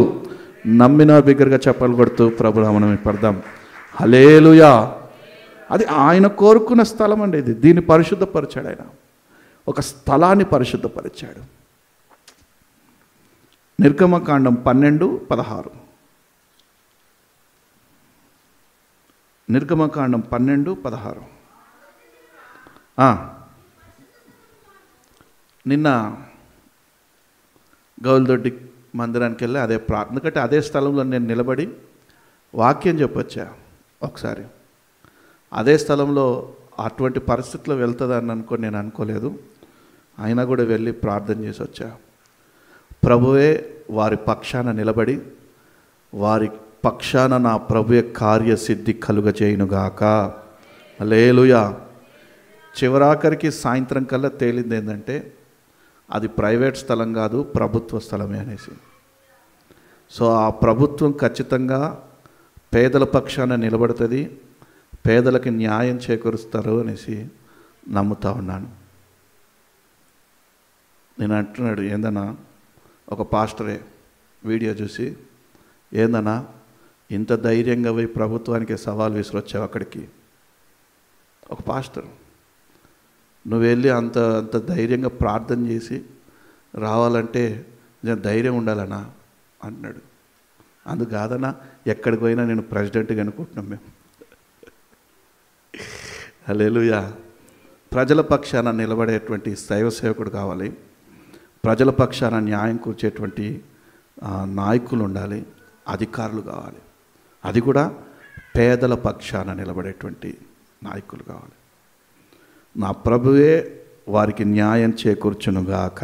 నమ్మిన బిగ్గరగా చెప్పలు కొడుతూ ప్రభునామమున పడదాం. హల్లెలూయా. అది ఆయన కోరుకున్న స్థలం అండి. ఇది దీన్ని పరిశుద్ధపరిచాడు. ఆయన ఒక స్థలాన్ని పరిశుద్ధపరిచాడు. నిర్గమకాండం 12:16. నిర్గమకాండం 12:16. నిన్న గౌల్దొడ్డి మందిరానికి వెళ్ళి అదే ఎందుకంటే అదే స్థలంలో నేను నిలబడి వాక్యం చెప్పొచ్చా ఒకసారి. అదే స్థలంలో అటువంటి పరిస్థితిలో వెళ్తుందని నేను అనుకోలేదు. అయినా కూడా వెళ్ళి ప్రార్థన చేసి వచ్చా. ప్రభువే వారి పక్షాన నిలబడి వారి పక్షాన నా ప్రభువే కార్యసిద్ధి కలుగజేయునుగాక. హల్లెలూయా. చివరాఖరికి సాయంత్రం కల్లా తేలింది ఏంటంటే అది ప్రైవేట్ స్థలం కాదు, ప్రభుత్వ స్థలమే అనేసి. సో ఆ ప్రభుత్వం ఖచ్చితంగా పేదల పక్షాన నిలబడుతుంది, పేదలకి న్యాయం చేకూరుస్తారు అనేసి నమ్ముతా ఉన్నాను. నేను అంటున్నాడు, ఏందన్నా ఒక పాస్టరే వీడియో చూసి, ఏందన్నా ఇంత ధైర్యంగా పోయి ప్రభుత్వానికి సవాల్ విసిరొచ్చావు అక్కడికి. ఒక పాస్టర్, నువ్వు వెళ్ళి అంత ధైర్యంగా ప్రార్థన చేసి రావాలంటే నేను ధైర్యం ఉండాలన్నా అంటున్నాడు. అందుకు కాదన్నా, ఎక్కడికి పోయినా నేను ప్రెసిడెంట్గా అనుకుంటున్నాం మేము. హల్లెలూయా. ప్రజల పక్షాన నిలబడేటువంటి దైవ సేవకుడు కావాలి, ప్రజల పక్షాన న్యాయం కూర్చేటువంటి నాయకులు ఉండాలి, అధికారులు కావాలి, అది కూడా పేదల పక్షాన నిలబడేటువంటి నాయకులు కావాలి. నా ప్రభువే వారికి న్యాయం చేకూర్చునుగాక.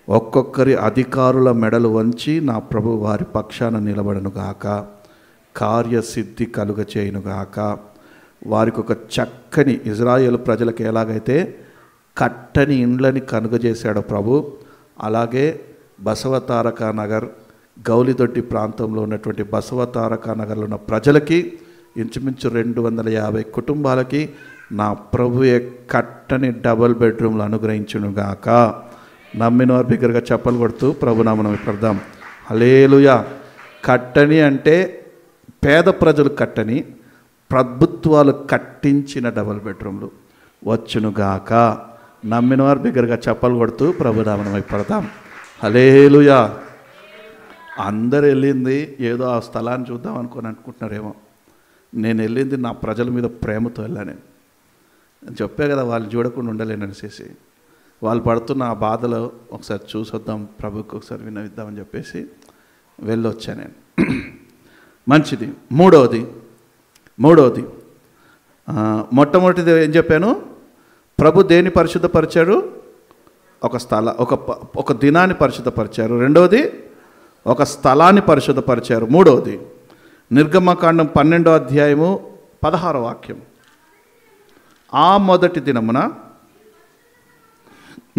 ఒక్కొక్కరి అధికారుల మెడలు వంచి నా ప్రభు వారి పక్షాన నిలబడనుగాక, కార్యసిద్ధి కలుగచేయునుగాక. వారికి ఒక చక్కని ఇజ్రాయేలు ప్రజలకు ఎలాగైతే కట్టని ఇండ్లని కనుగజేశాడో ప్రభు, అలాగే బసవతారక నగర్ గౌలిదొడ్డి ప్రాంతంలో ఉన్నటువంటి బసవతారక నగర్లో ఉన్న ప్రజలకి ఇంచుమించు 250 కుటుంబాలకి నా ప్రభువే కట్టని డబుల్ బెడ్రూమ్లు అనుగ్రహించునుగాక. నమ్మిన వారు బిగ్గరగా చెప్పలు కొడుతూ ప్రభునామమున పడదాం. హల్లెలూయా. కట్టని అంటే పేద ప్రజలు కట్టని, ప్రభుత్వాలు కట్టించిన డబుల్ బెడ్రూమ్లు వచ్చునుగాక. నమ్మిన వారు బిగ్గరగా చెప్పలు కొడుతూ ప్రభునామమున పడదాం. హల్లెలూయా. అందరు వెళ్ళింది ఏదో ఆ స్థలాన్ని చూద్దాం అనుకుంటున్నారేమో. నేను వెళ్ళింది నా ప్రజల మీద ప్రేమతో వెళ్ళాను. నేను చెప్పే కదా, వాళ్ళు చూడకుండా ఉండలేను అనేసి, వాళ్ళు పడుతున్న ఆ బాధలో ఒకసారి చూసొద్దాం, ప్రభుకి ఒకసారి విన్నవిద్దామని చెప్పేసి వెళ్ళొచ్చా నేను. మంచిది. మూడవది మొట్టమొదటిది ఏం చెప్పాను? ప్రభు దేన్ని పరిశుద్ధపరిచాడు? ఒక దినాన్ని పరిశుద్ధపరిచారు. రెండవది ఒక స్థలాన్ని పరిశుద్ధపరిచారు. మూడవది నిర్గమకాండం 12:16 ఆ మొదటి దినమున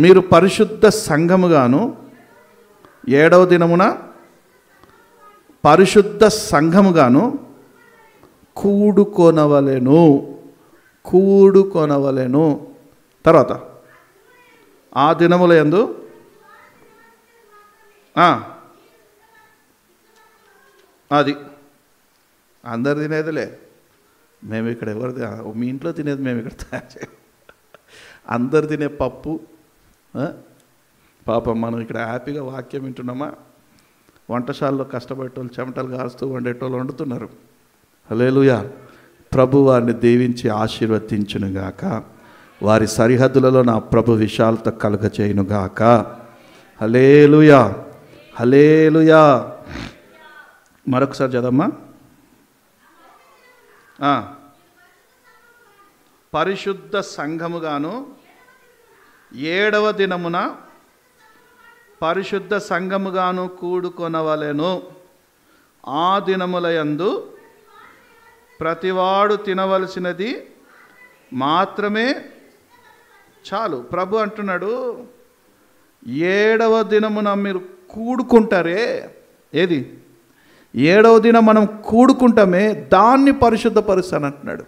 మీరు పరిశుద్ధ సంఘముగాను, 7వ దినమున పరిశుద్ధ సంఘముగాను కూడుకొనవలెను. తర్వాత ఆ దినముల యందు అది అందరు తినేదిలే, మేము ఇక్కడ ఎవరిది మీ ఇంట్లో తినేది మేము ఇక్కడ తయారు చేయం. అందరు తినే పప్పు. పాపం మనం ఇక్కడ హ్యాపీగా వాక్యం వింటున్నామా? వంటశాలలో కష్టపడేటోళ్ళు చెమటలు కారుస్తూ వండేటోళ్ళు వండుతున్నారు. హల్లెలూయా. ప్రభు వారిని దీవించి ఆశీర్వదించునుగాక. వారి సరిహద్దులలో నా ప్రభు విశాలత కలుగచేయునుగాక. హల్లెలూయా, హల్లెలూయా. మరొకసారి చదమ్మా. పరిశుద్ధ సంఘముగాను 7వ దినమున పరిశుద్ధ సంఘముగాను కూడుకొనవలెను. ఆ దినములయందు ప్రతివాడు తినవలసినది మాత్రమే చాలు. ప్రభు అంటున్నాడు, 7వ దినమున మీరు కూడుకుంటారే, ఏది 7వ దినం మనం కూడుకుంటామే, దాన్ని పరిశుద్ధపరుస్తాను అంటున్నాడు.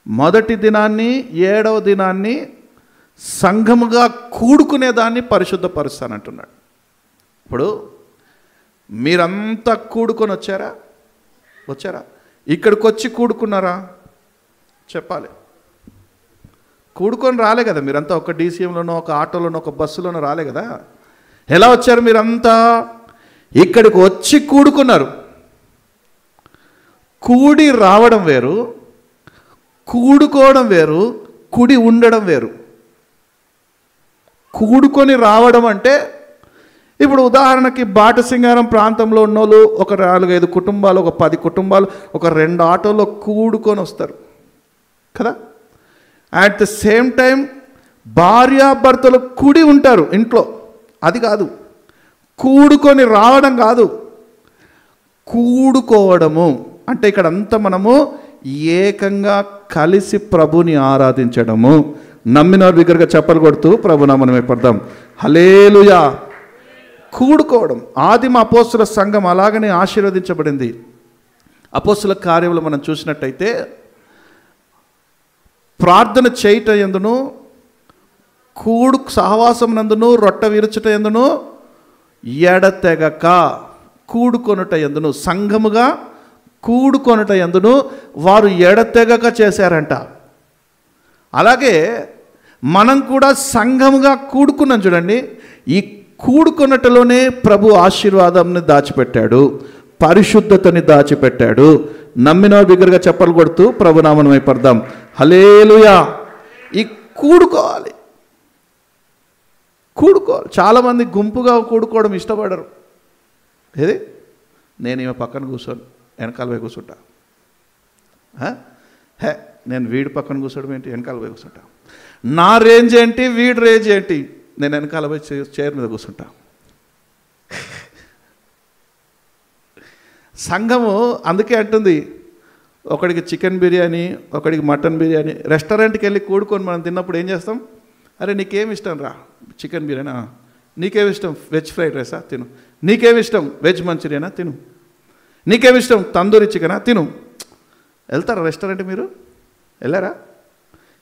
మొదటి దినాన్ని 7వ దినాన్ని సంఘముగా కూడుకునేదాన్ని పరిశుద్ధపరుస్తానంటున్నాడు. ఇప్పుడు మీరంతా కూడుకొని వచ్చారా? ఇక్కడికి వచ్చి కూడుకున్నారా? చెప్పాలి. కూడుకొని రాలే కదా మీరంతా. ఒక డీసీఎంలోనో, ఒక ఆటోలోనో, ఒక బస్సులోనో రాలే కదా. ఎలా వచ్చారు? మీరంతా ఇక్కడికి వచ్చి కూడుకున్నారు. కూడి రావడం వేరు, కూడుకోవడం వేరు, కుడి ఉండడం వేరు. కూడుకొని రావడం అంటే, ఇప్పుడు ఉదాహరణకి బాటసింగారం ప్రాంతంలో ఉన్నోళ్ళు ఒక 4-5 కుటుంబాలు, ఒక 10 కుటుంబాలు ఒక 2 ఆటోలో కూడుకొని వస్తారు కదా. అట్ ద సేమ్ టైం భార్యాభర్తలు కూడి ఉంటారు ఇంట్లో. అది కాదు కూడుకొని రావడం, కాదు కూడుకోవడము అంటే ఇక్కడ అంతా మనము ఏకంగా కలిసి ప్రభుని ఆరాధించడము. నమ్మినవారు బిగ్గరగా చప్పలు కొడుతూ ప్రభునామమున పడదాం. హల్లెలూయా. కూడుకోవడం. ఆదిమ అపోస్తుల సంఘం అలాగనే ఆశీర్వదించబడింది. అపోస్తుల కార్యములు మనం చూసినట్టయితే ప్రార్థన చేయుట యందును, సహవాసం నందును, రొట్టె విరుచుట యందును, ఎడతెగక కూడుకొనుట యందును, సంఘముగా కూడుకొనుట యందును వారు ఎడతెగక చేశారంట. అలాగే మనం కూడా సంఘముగా కూడుకున్నాం. చూడండి, ఈ కూడుకొనుటలోనే ప్రభు ఆశీర్వాదాన్ని దాచిపెట్టాడు, పరిశుద్ధతని దాచిపెట్టాడు. నమ్మిన బిగ్గరగా చెప్పలు కొడుతూ ప్రభునామమున పడదాం. హల్లెలూయా. ఈ కూడుకోవాలి. చాలామంది గుంపుగా కూడుకోవడం ఇష్టపడరు. ఏది, నేను ఈమె పక్కన కూర్చొని వెనకాల పోయి కూర్చుంటా, నేను వీడి పక్కన కూర్చోవడం ఏంటి, వెనకాల పోయి కూర్చుంటా. నా రేంజ్ ఏంటి, వీడి రేంజ్ ఏంటి, నేను వెనకాల పోయి చైర్ మీద కూర్చుంటా. సంఘము అందుకే అంటుంది, ఒకడికి చికెన్ బిర్యానీ, ఒకడికి మటన్ బిర్యానీ. రెస్టారెంట్కి వెళ్ళి కూడుకొని మనం తిన్నప్పుడు ఏం చేస్తాం? అరే నీకేమి ఇష్టం రా, చికెన్ బిర్యానీ. నీకేమి ఇష్టం? వెజ్ ఫ్రైడ్ రైసా? తిను. నీకేమి ఇష్టం? వెజ్ మంచూరియనా? తిను. నీకేమి ఇష్టం? తందూరి చికెనా? తిను. వెళ్తారా రెస్టారెంట్? మీరు వెళ్ళారా?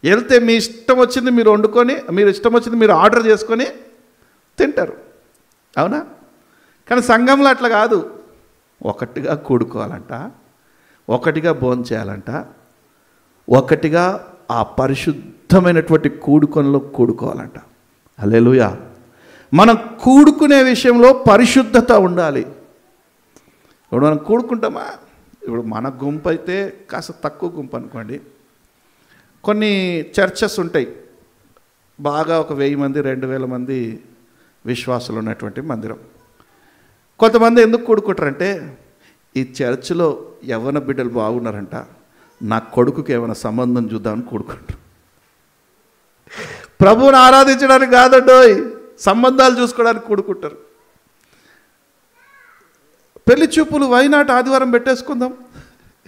వెళ్తే మీ ఇష్టం వచ్చింది మీరు వండుకొని, మీరు ఇష్టం వచ్చింది మీరు ఆర్డర్ చేసుకొని తింటారు, అవునా? కానీ సంఘంలో అట్లా కాదు. ఒకటిగా కూడుకోవాలంట, ఒకటిగా భోంచేయాలంట, ఒకటిగా ఆ పరిశుద్ధమైనటువంటి కూడుకొనలో కూడుకోవాలంట. హల్లెలూయా. మనం కూడుకునే విషయంలో పరిశుద్ధత ఉండాలి. ఇప్పుడు మనం కూడుకుంటామా? ఇప్పుడు మన గుంపు అయితే కాస్త తక్కువ గుంపు అనుకోండి. కొన్ని చర్చెస్ ఉంటాయి, బాగా ఒక 1000 మంది 2000 మంది విశ్వాసులు ఉన్నటువంటి మందిరం. కొంతమంది ఎందుకు కూడుకుంటారంటే, ఈ చర్చిలో యవ్వన బిడ్డలు బాగున్నారంట, నా కొడుకుకి ఏమైనా సంబంధం చూద్దామని కూడుకుంటారు. ప్రభువుని ఆరాధించడానికి కాదండోయ్, సంబంధాలు చూసుకోవడానికి కూడుకుంటారు. పెళ్లి చూపులు వైనాట్ ఆదివారం పెట్టేసుకుందాం.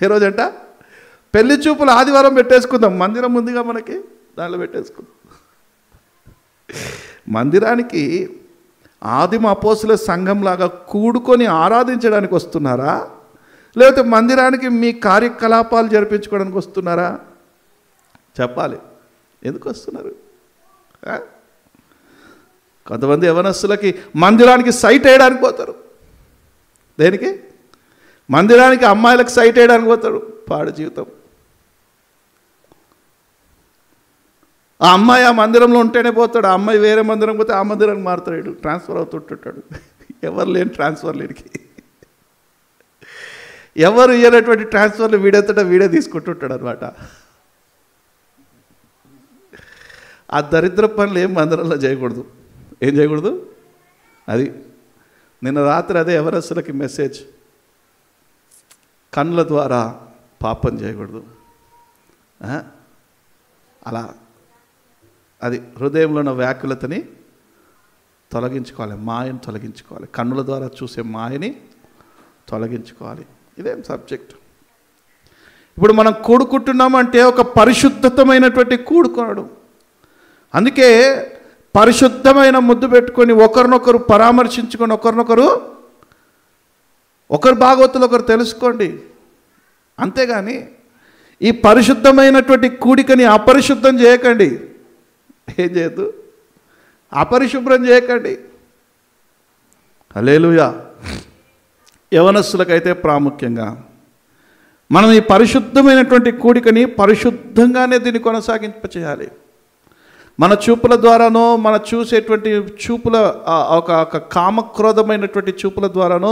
ఏ రోజంట? పెళ్లి చూపులు ఆదివారం పెట్టేసుకుందాం. మందిరం ఉందిగా మనకి, దానిలో పెట్టేసుకుందాం. మందిరానికి ఆదిమ అపోస్తుల సంఘంలాగా కూడుకొని ఆరాధించడానికి వస్తున్నారా, లేకపోతే మందిరానికి మీ కార్యకలాపాలు జరిపించుకోవడానికి వస్తున్నారా? చెప్పాలి. ఎందుకు వస్తున్నారు? కొంతమంది యవనస్తులకి మందిరానికి సైట్ వేయడానికి పోతారు. దేనికి? మందిరానికి అమ్మాయిలకు సైట్ వేయడానికి పోతాడు. పాడు జీవితం. ఆ అమ్మాయి ఆ మందిరంలో ఉంటేనే పోతాడు, ఆ అమ్మాయి వేరే మందిరం పోతే ఆ మందిరానికి మారుతాడు, ట్రాన్స్ఫర్ అవుతుంటాడు. ఎవరు లేని ట్రాన్స్ఫర్ లేనికి, ఎవరు ఇయ్యనటువంటి ట్రాన్స్ఫర్లు వీడే తీసుకుంటుంటాడు అనమాట. ఆ దరిద్ర పనులు ఏం మందిరంలో చేయకూడదు, ఏం చేయకూడదు? అది నిన్న రాత్రి అదే ఎవరస్సులకి మెసేజ్, కన్నుల ద్వారా పాపం చేయకూడదు. అలా అది హృదయంలో ఉన్న వ్యాకులతని తొలగించుకోవాలి, మాయని తొలగించుకోవాలి, కన్నుల ద్వారా చూసే మాయని తొలగించుకోవాలి. ఇదేం సబ్జెక్ట్. ఇప్పుడు మనం కూడుకుంటున్నామంటే ఒక పరిశుద్ధతమైనటువంటి కూడుకోవడం. అందుకే పరిశుద్ధమైన ముద్దు పెట్టుకొని ఒకరినొకరు పరామర్శించుకొని ఒకరి భాగవతులు ఒకరు తెలుసుకోండి. అంతేగాని ఈ పరిశుద్ధమైనటువంటి కూడికని అపరిశుద్ధం చేయకండి. ఏం చేయద్దు? అపరిశుభ్రం చేయకండి. హల్లెలూయా. యవనస్తులకైతే ప్రాముఖ్యంగా మనం ఈ పరిశుద్ధమైనటువంటి కూడికని పరిశుద్ధంగానే దీన్ని కొనసాగింపచేయాలి. మన చూపుల ద్వారానో, మన చూసేటువంటి చూపుల ఒక కామక్రోధమైనటువంటి చూపుల ద్వారానో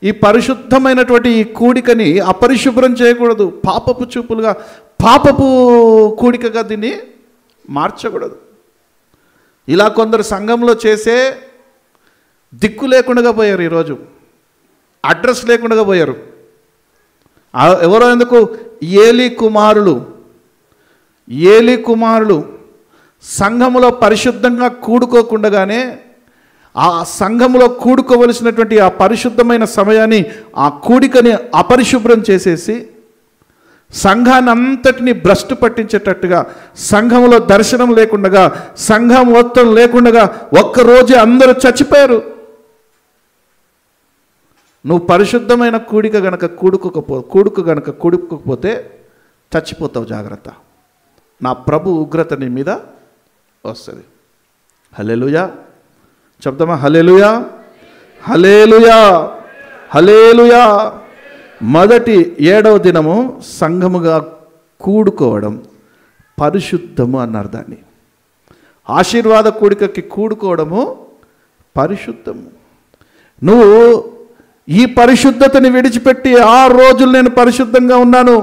ఈ పరిశుద్ధమైనటువంటి ఈ కూడికని అపరిశుభ్రం చేయకూడదు. పాపపు చూపులుగా, పాపపు కూడికగా దీన్ని మార్చకూడదు. ఇలా కొందరు సంఘంలో చేసే దిక్కు లేకుండా పోయారు. ఈరోజు అడ్రస్ లేకుండా పోయారు. ఎవరో ఎందుకు? ఏలీ కుమారులు సంఘములో పరిశుద్ధంగా కూడుకోకుండానే ఆ సంఘములో కూడుకోవలసినటువంటి ఆ పరిశుద్ధమైన సమయాన్ని, ఆ కూడికని అపరిశుభ్రం చేసేసి సంఘాన్ని అంతటిని భ్రష్టు పట్టించేటట్టుగా, సంఘములో దర్శనం లేకుండా, సంఘం మొత్తం లేకుండా ఒక్కరోజే అందరూ చచ్చిపోయారు. నువ్వు పరిశుద్ధమైన కూడిక గనక కూడుకోకపోతే చచ్చిపోతావు. జాగ్రత్త. నా ప్రభు ఉగ్రత నీ మీద వస్తుంది. హల్లెలూయా చెప్తామా? హల్లెలూయా, హల్లెలూయా, హల్లెలూయా. మొదటి 7వ దినము సంఘముగా కూడుకోవడం పరిశుద్ధము అన్నారు. దాన్ని ఆశీర్వాద కూడికకి కూడుకోవడము పరిశుద్ధము. నువ్వు ఈ పరిశుద్ధతని విడిచిపెట్టి 6 రోజులు నేను పరిశుద్ధంగా ఉన్నాను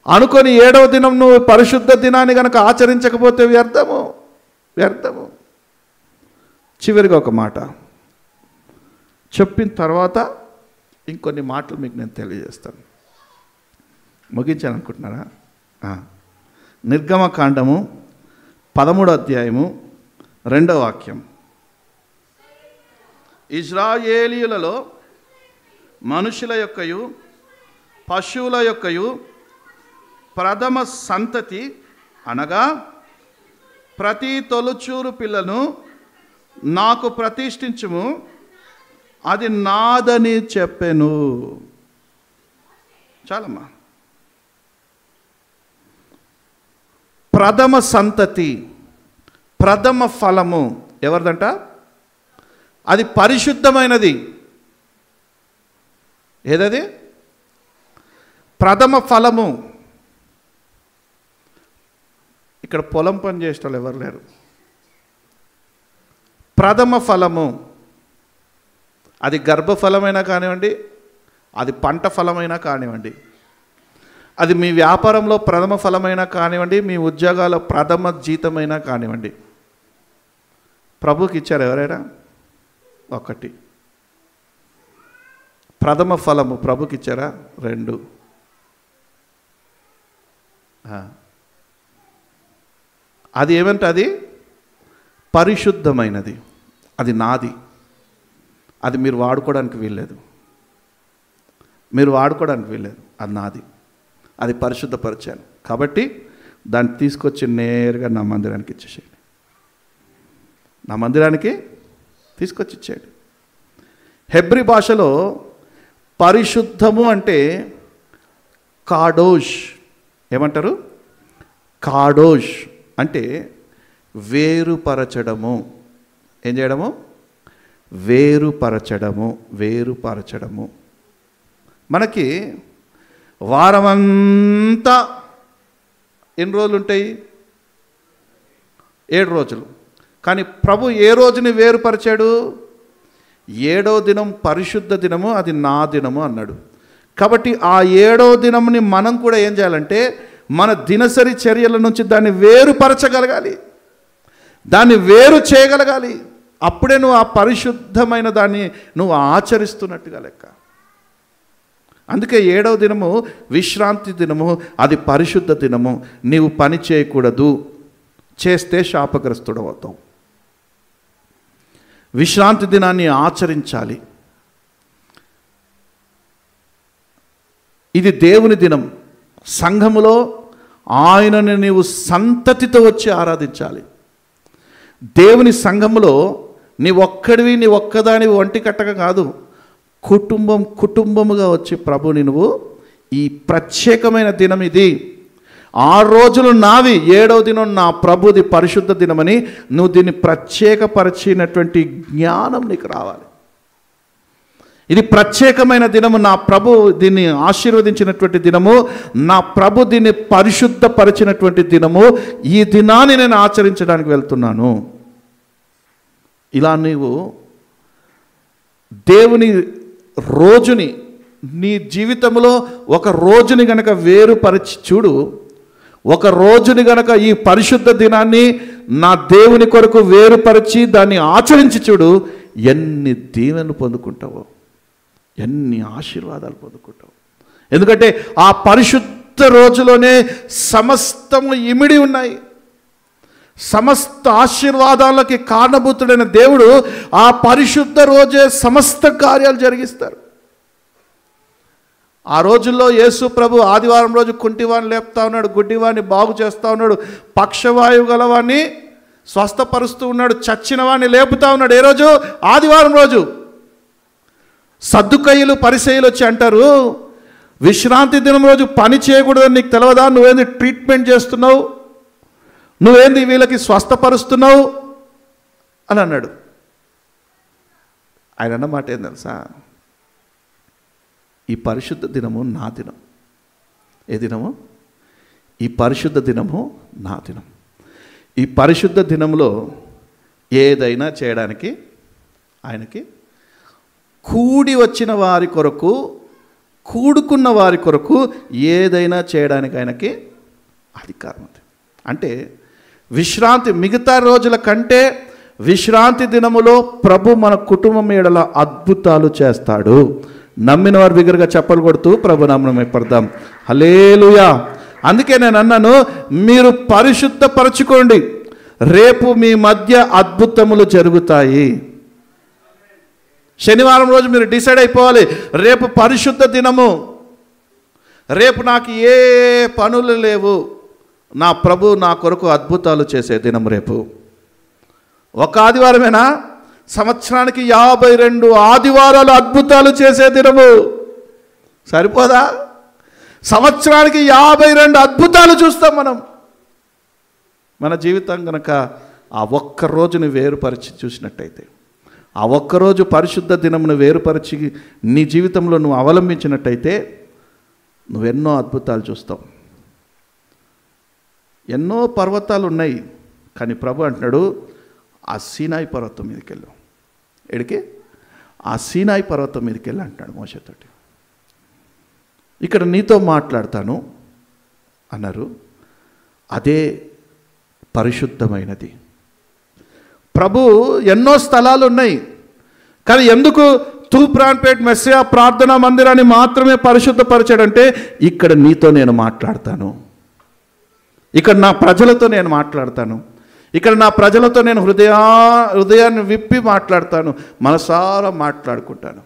అనుకొని 7వ దినం నువ్వు పరిశుద్ధ దినాన్ని కనుక ఆచరించకపోతే వ్యర్థము. చివరిగా ఒక మాట చెప్పిన తర్వాత ఇంకొన్ని మాటలు మీకు నేను తెలియజేస్తాను. ముగించాను అనుకుంటున్నారా? నిర్గమకాండము 13వ అధ్యాయము 2వ వాక్యం. ఇశ్రాయేలీయులలో మనుషుల యొక్కయు పశువుల యొక్కయు ప్రథమ సంతతి అనగా ప్రతి తొలుచూరు పిల్లను నాకు ప్రతిష్ఠించుము, అది నాదని చెప్పెను. చాలమ్మా. ప్రథమ సంతతి, ప్రథమ ఫలము ఎవరిదంట? అది పరిశుద్ధమైనది. ఏదది? ప్రథమ ఫలము. ఇక్కడ పొలం పని చేసే వాళ్ళు ఎవరు లేరు. ప్రథమ ఫలము అది గర్భఫలమైనా కానివ్వండి, అది పంట ఫలమైనా కానివ్వండి, అది మీ వ్యాపారంలో ప్రథమ ఫలమైనా కానివ్వండి, మీ ఉద్యోగాల్లో ప్రథమ జీతమైనా కానివ్వండి, ప్రభుకి ఇచ్చారు ఎవరైనా? ఒకటి. ప్రథమ ఫలము ప్రభుకి ఇచ్చారా? 2. అది ఏమంటే అది పరిశుద్ధమైనది, అది నాది, అది మీరు వాడుకోవడానికి వీల్లేదు, అది నాది, అది పరిశుద్ధపరిచాను. కాబట్టి దాన్ని తీసుకొచ్చి నేరుగా నా మందిరానికి ఇచ్చేసేయండి. నా మందిరానికి తీసుకొచ్చి ఇచ్చేయండి. హెబ్రీ భాషలో పరిశుద్ధము అంటే కాడోష్. ఏమంటారు? కాడోష్ అంటే వేరుపరచడము. ఏం చేయడము? వేరుపరచడము. మనకి వారమంతా ఎన్ని రోజులు ఉంటాయి? 7 రోజులు. కానీ ప్రభు ఏ రోజుని వేరుపరిచాడు? 7వ దినం పరిశుద్ధ దినము, అది నా దినము అన్నాడు. కాబట్టి ఆ 7వ దినముని మనం కూడా ఏం చేయాలంటే మన దినసరి చర్యల నుంచి దాన్ని వేరుపరచగలగాలి, దాన్ని వేరు చేయగలగాలి. అప్పుడే నువ్వు ఆ పరిశుద్ధమైన దాన్ని నువ్వు ఆచరిస్తున్నట్టుగా లెక్క. అందుకే 7వ దినము విశ్రాంతి దినము, అది పరిశుద్ధ దినము. నీవు పని చేయకూడదు, చేస్తే శాపగ్రస్తుడవుతావు. విశ్రాంతి దినాన్ని ఆచరించాలి. ఇది దేవుని దినం. సంఘములో ఆయనని నీవు సంతతితో వచ్చి ఆరాధించాలి. దేవుని సంఘములో నీ ఒక్కడివి, నీ ఒక్కదాని ఒంటి కట్టగా కాదు, కుటుంబముగా వచ్చి ప్రభుని నువ్వు, ఈ ప్రత్యేకమైన దినం ఇది, 6 రోజులు నావి, 7వ దినం నా ప్రభుది పరిశుద్ధ దినమని నువ్వు దీన్ని ప్రత్యేకపరిచినటువంటి జ్ఞానం నీకు రావాలి. ఇది ప్రత్యేకమైన దినము, నా ప్రభు దీన్ని ఆశీర్వదించినటువంటి దినము, నా ప్రభు దీన్ని పరిశుద్ధపరిచినటువంటి దినము, ఈ దినాన్ని నేను ఆచరించడానికి వెళ్తున్నాను. ఇలా నీవు దేవుని రోజుని, నీ జీవితంలో ఒక రోజుని గనక వేరుపరిచి చూడు, ఒక రోజుని గనక ఈ పరిశుద్ధ దినాన్ని నా దేవుని కొరకు వేరుపరిచి దాన్ని ఆచరించి చూడు, ఎన్ని దీవెనలు పొందుకుంటావో, ఎన్ని ఆశీర్వాదాలు పొందుకుంటావు. ఎందుకంటే ఆ పరిశుద్ధ రోజులోనే సమస్తము ఇమిడి ఉన్నాయి. సమస్త ఆశీర్వాదాలకి కారణభూతుడైన దేవుడు ఆ పరిశుద్ధ రోజే సమస్త కార్యాలు జరిగిస్తారు. ఆ రోజుల్లో యేసు ప్రభు ఆదివారం రోజు కుంటివాణ్ణి లేపుతా ఉన్నాడు, గుడ్డివాణ్ణి బాగు చేస్తూ ఉన్నాడు, పక్షవాయువు గలవాణ్ణి స్వస్థపరుస్తూ ఉన్నాడు, చచ్చిన వాణ్ణి లేపుతా ఉన్నాడు. ఏ రోజు? ఆదివారం రోజు. సద్దుకయ్యులు పరిసయ్యులు వచ్చి అంటారు, విశ్రాంతి దినం రోజు పని చేయకూడదని నీకు తెలియదా? నువ్వేంది ట్రీట్మెంట్ చేస్తున్నావు, నువ్వేంది వీళ్ళకి స్వస్థపరుస్తున్నావు అని అన్నాడు. ఆయన అన్న మాట ఏం తెలుసా? ఈ పరిశుద్ధ దినము నా దినం. ఏ దినము? ఈ పరిశుద్ధ దినము నా దినం. ఈ పరిశుద్ధ దినంలో ఏదైనా చేయడానికి ఆయనకి, కూడి వచ్చిన వారి కొరకు, కూడుకున్న వారి కొరకు ఏదైనా చేయడానికి ఆయనకి అధికారం ఉంది. అంటే విశ్రాంతి, మిగతా రోజుల కంటే విశ్రాంతి దినములో ప్రభు మన కుటుంబం ఎడల అద్భుతాలు చేస్తాడు. నమ్మిన వారు బిగ్గరగా చప్పలు కొడుతూ ప్రభు నామమున పడదాం. హల్లెలూయా. అందుకే నేను అన్నాను, మీరు పరిశుద్ధపరచుకోండి, రేపు మీ మధ్య అద్భుతములు జరుగుతాయి. శనివారం రోజు మీరు డిసైడ్ అయిపోవాలి, రేపు పరిశుద్ధ దినము, రేపు నాకు ఏ పనులు లేవు, నా ప్రభు నా కొరకు అద్భుతాలు చేసే దినం రేపు. ఒక ఆదివారమేనా? సంవత్సరానికి 52 ఆదివారాలు అద్భుతాలు చేసే దినము. సరిపోదా? సంవత్సరానికి 52 అద్భుతాలు చూస్తాం మనం. మన జీవితం కనుక ఆ ఒక్క రోజుని వేరుపరిచి చూసినట్టయితే, ఆ ఒక్కరోజు పరిశుద్ధ దినమును వేరుపరిచి నీ జీవితంలో నువ్వు అవలంబించినట్టయితే నువ్వెన్నో అద్భుతాలు చూస్తావు. ఎన్నో పర్వతాలు ఉన్నాయి, కానీ ప్రభు అంటున్నాడు, ఆ సీనాయి పర్వతం మీదకి వెళ్ళు. ఎడికి? ఆ సీనాయి పర్వతం మీదకి వెళ్ళి అంటున్నాడు మోషేతోటి. ఇక్కడ నీతో మాట్లాడతాను అన్నారు. అదే పరిశుద్ధమైనది. ప్రభు ఎన్నో స్థలాలు ఉన్నాయి, కానీ ఎందుకు తూప్రాన్పేట్ మెస్సియా ప్రార్థనా మందిరాన్ని మాత్రమే పరిశుద్ధపరచాడంటే, ఇక్కడ నీతో నేను మాట్లాడతాను, ఇక్కడ నా ప్రజలతో నేను మాట్లాడతాను, ఇక్కడ నా ప్రజలతో నేను హృదయాన్ని విప్పి మాట్లాడతాను, మనసారా మాట్లాడుకుంటాను.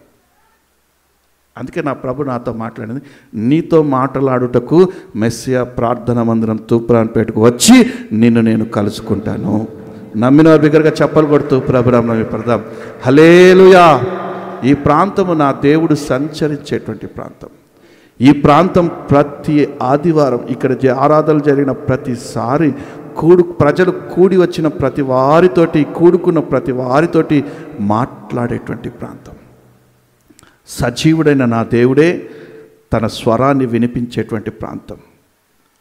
అందుకే నా ప్రభు నాతో మాట్లాడింది, నీతో మాట్లాడుటకు మెస్సియా ప్రార్థనా మందిరం తూప్రాన్పేటకు వచ్చి నిన్ను నేను కలుసుకుంటాను. నమ్మిన వారి బిగ్గరగా చప్పలు కొడుతూ ప్రభునామమున పడదాం. హల్లెలూయా. ఈ ప్రాంతము నా దేవుడు సంచరించేటువంటి ప్రాంతం. ఈ ప్రాంతం ప్రతి ఆదివారం ఇక్కడ ఆరాధనలు జరిగిన ప్రతిసారి ప్రజలు కూడి వచ్చిన ప్రతి వారితోటి, కూడుకున్న ప్రతి వారితోటి మాట్లాడేటువంటి ప్రాంతం. సజీవుడైన నా దేవుడే తన స్వరాన్ని వినిపించేటువంటి ప్రాంతం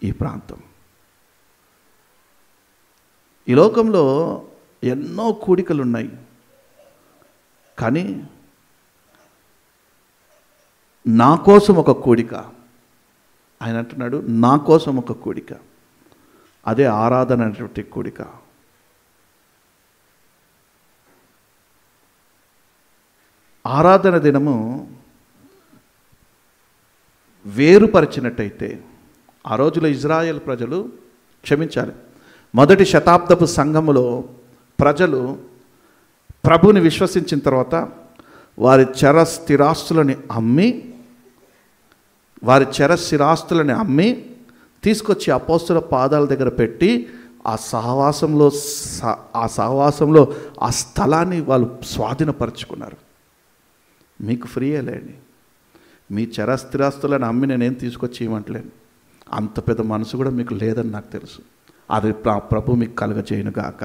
ఈ ప్రాంతం. ఈ లోకంలో ఎన్నో కూడికలు ఉన్నాయి, కానీ నా కోసం ఒక కూడిక, ఆయన అంటున్నాడు, నా కోసం ఒక కూడిక, అదే ఆరాధన అనేటువంటి కూడిక. ఆరాధన దినము వేరుపరిచినట్టయితే, ఆ రోజులో ఇజ్రాయెల్ ప్రజలు, క్షమించాలి, మొదటి శతాబ్దపు సంఘములో ప్రజలు ప్రభుని విశ్వసించిన తర్వాత వారి స్థిరాస్తులని అమ్మి తీసుకొచ్చి అపోస్తుల పాదాల దగ్గర పెట్టి ఆ సహవాసంలో ఆ స్థలాన్ని వాళ్ళు స్వాధీనపరుచుకున్నారు. మీకు ఫ్రీయే లేండి, మీ స్థిరాస్తులను అమ్మి నేనేం తీసుకొచ్చి ఇవ్వట్లేను. అంత పెద్ద మనసు కూడా మీకు లేదని నాకు తెలుసు. అది నా ప్రభు మీకు కలుగజేయునుగాక,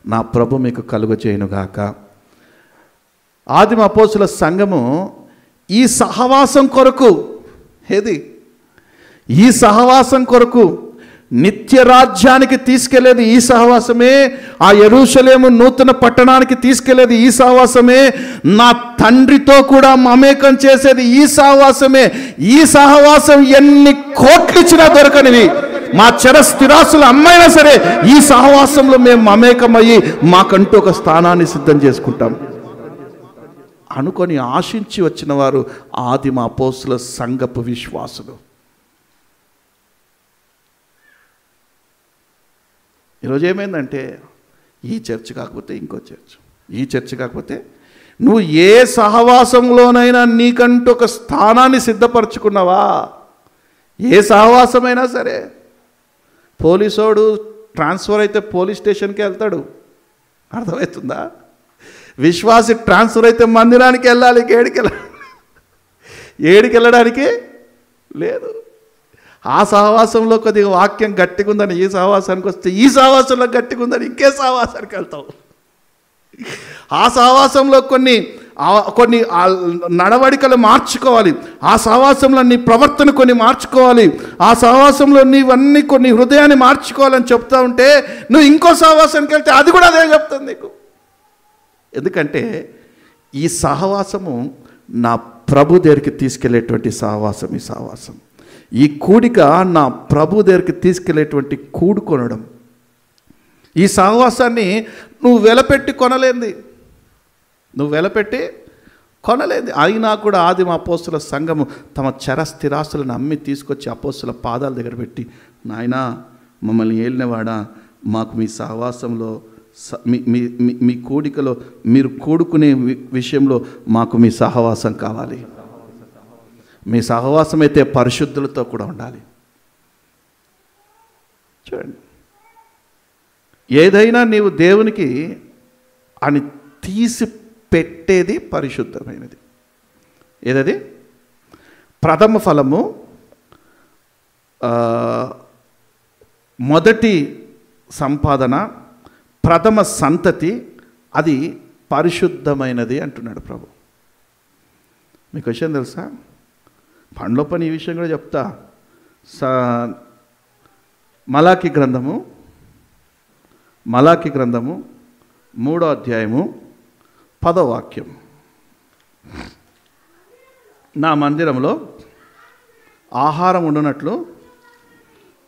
నా ప్రభు మీకు కలుగజేయునుగాక. ఆదిమ అపోస్తుల సంఘము ఈ సహవాసం కొరకు, ఈ సహవాసం కొరకు నిత్య రాజ్యానికి తీసుకెళ్లేది ఈ సహవాసమే, ఆ యెరూషలేము నూతన పట్టణానికి తీసుకెళ్లేది ఈ సహవాసమే, నా తండ్రితో కూడా మమేకం చేసేది ఈ సహవాసమే. ఈ సహవాసం ఎన్ని కోట్లు ఇచ్చినా దొరకనివి, మా స్థిరాస్తులు అమ్మైనా సరే ఈ సహవాసంలో మేము మమేకమయ్యి మాకంటూ ఒక స్థానాన్ని సిద్ధం చేసుకుంటాం అనుకొని ఆశించి వచ్చిన వారు ఆదిమ అపోస్తుల సంఘపు విశ్వాసులు. ఈరోజు ఏమైందంటే, ఈ చర్చ్ కాకపోతే ఇంకో చర్చ్, ఈ చర్చ్ కాకపోతే నువ్వు ఏ సహవాసంలోనైనా నీకంటూ ఒక స్థానాన్ని సిద్ధపరచుకున్నావా? ఏ సహవాసమైనా సరే, పోలీసోడు ట్రాన్స్ఫర్ అయితే పోలీస్ స్టేషన్కి వెళ్తాడు, అర్థమవుతుందా? విశ్వాసి ట్రాన్స్ఫర్ అయితే మందిరానికి వెళ్ళాలి, ఏడికి వెళ్ళడానికి లేదు. ఆ సహవాసంలో కొద్దిగా వాక్యం గట్టిగా ఉందని ఈ సహవాసానికి వస్తే, ఈ సహవాసంలో గట్టిగా ఉందని ఇంకే సహవాసానికి వెళ్తావు. ఆ సహవాసంలో కొన్ని నడవడికలు మార్చుకోవాలి, ఆ సహవాసంలో నీ ప్రవర్తన కొన్ని మార్చుకోవాలి, ఆ సహవాసంలో నీవన్నీ కొన్ని హృదయాన్ని మార్చుకోవాలని చెప్తా ఉంటే, నువ్వు ఇంకో సహవాసానికి వెళ్తే అది కూడా అదే చెప్తుంది నీకు. ఎందుకంటే ఈ సహవాసము నా ప్రభు దగ్గరికి తీసుకెళ్లేటువంటి సహవాసం. ఈ సహవాసం, ఈ కూడిక నా ప్రభు దగ్గరికి తీసుకెళ్లేటువంటి కూడుకొనడం. ఈ సహవాసాన్ని నువ్వు వెలపెట్టి కొనలేంది. అయినా కూడా ఆదిమ అపోస్తుల సంఘము తమ స్థిరాస్తులను అమ్మి తీసుకొచ్చి అపోస్తుల పాదాల దగ్గర పెట్టి, నాయనా మమ్మల్ని ఏలినవాడా, మాకు మీ సహవాసంలో మీ కూడికలో మీరు కూడుకునే విషయంలో మాకు మీ సహవాసం కావాలి. మీ సహవాసం అయితే పరిశుద్ధులతో కూడా ఉండాలి. చూడండి, ఏదైనా నీవు దేవునికి అని తీసి పెట్టేది పరిశుద్ధమైనది. ఏదది? ప్రథమ ఫలము, మొదటి సంపాదన, ప్రథమ సంతతి, అది పరిశుద్ధమైనది అంటున్నాడు ప్రభు. మీకు విషయం తెలుసా? పండ్ల పని ఈ విషయం కూడా చెప్తా. మలాకి గ్రంథము 3వ అధ్యాయము 10వ వాక్యం. నా మందిరంలో ఆహారం ఉండునట్లు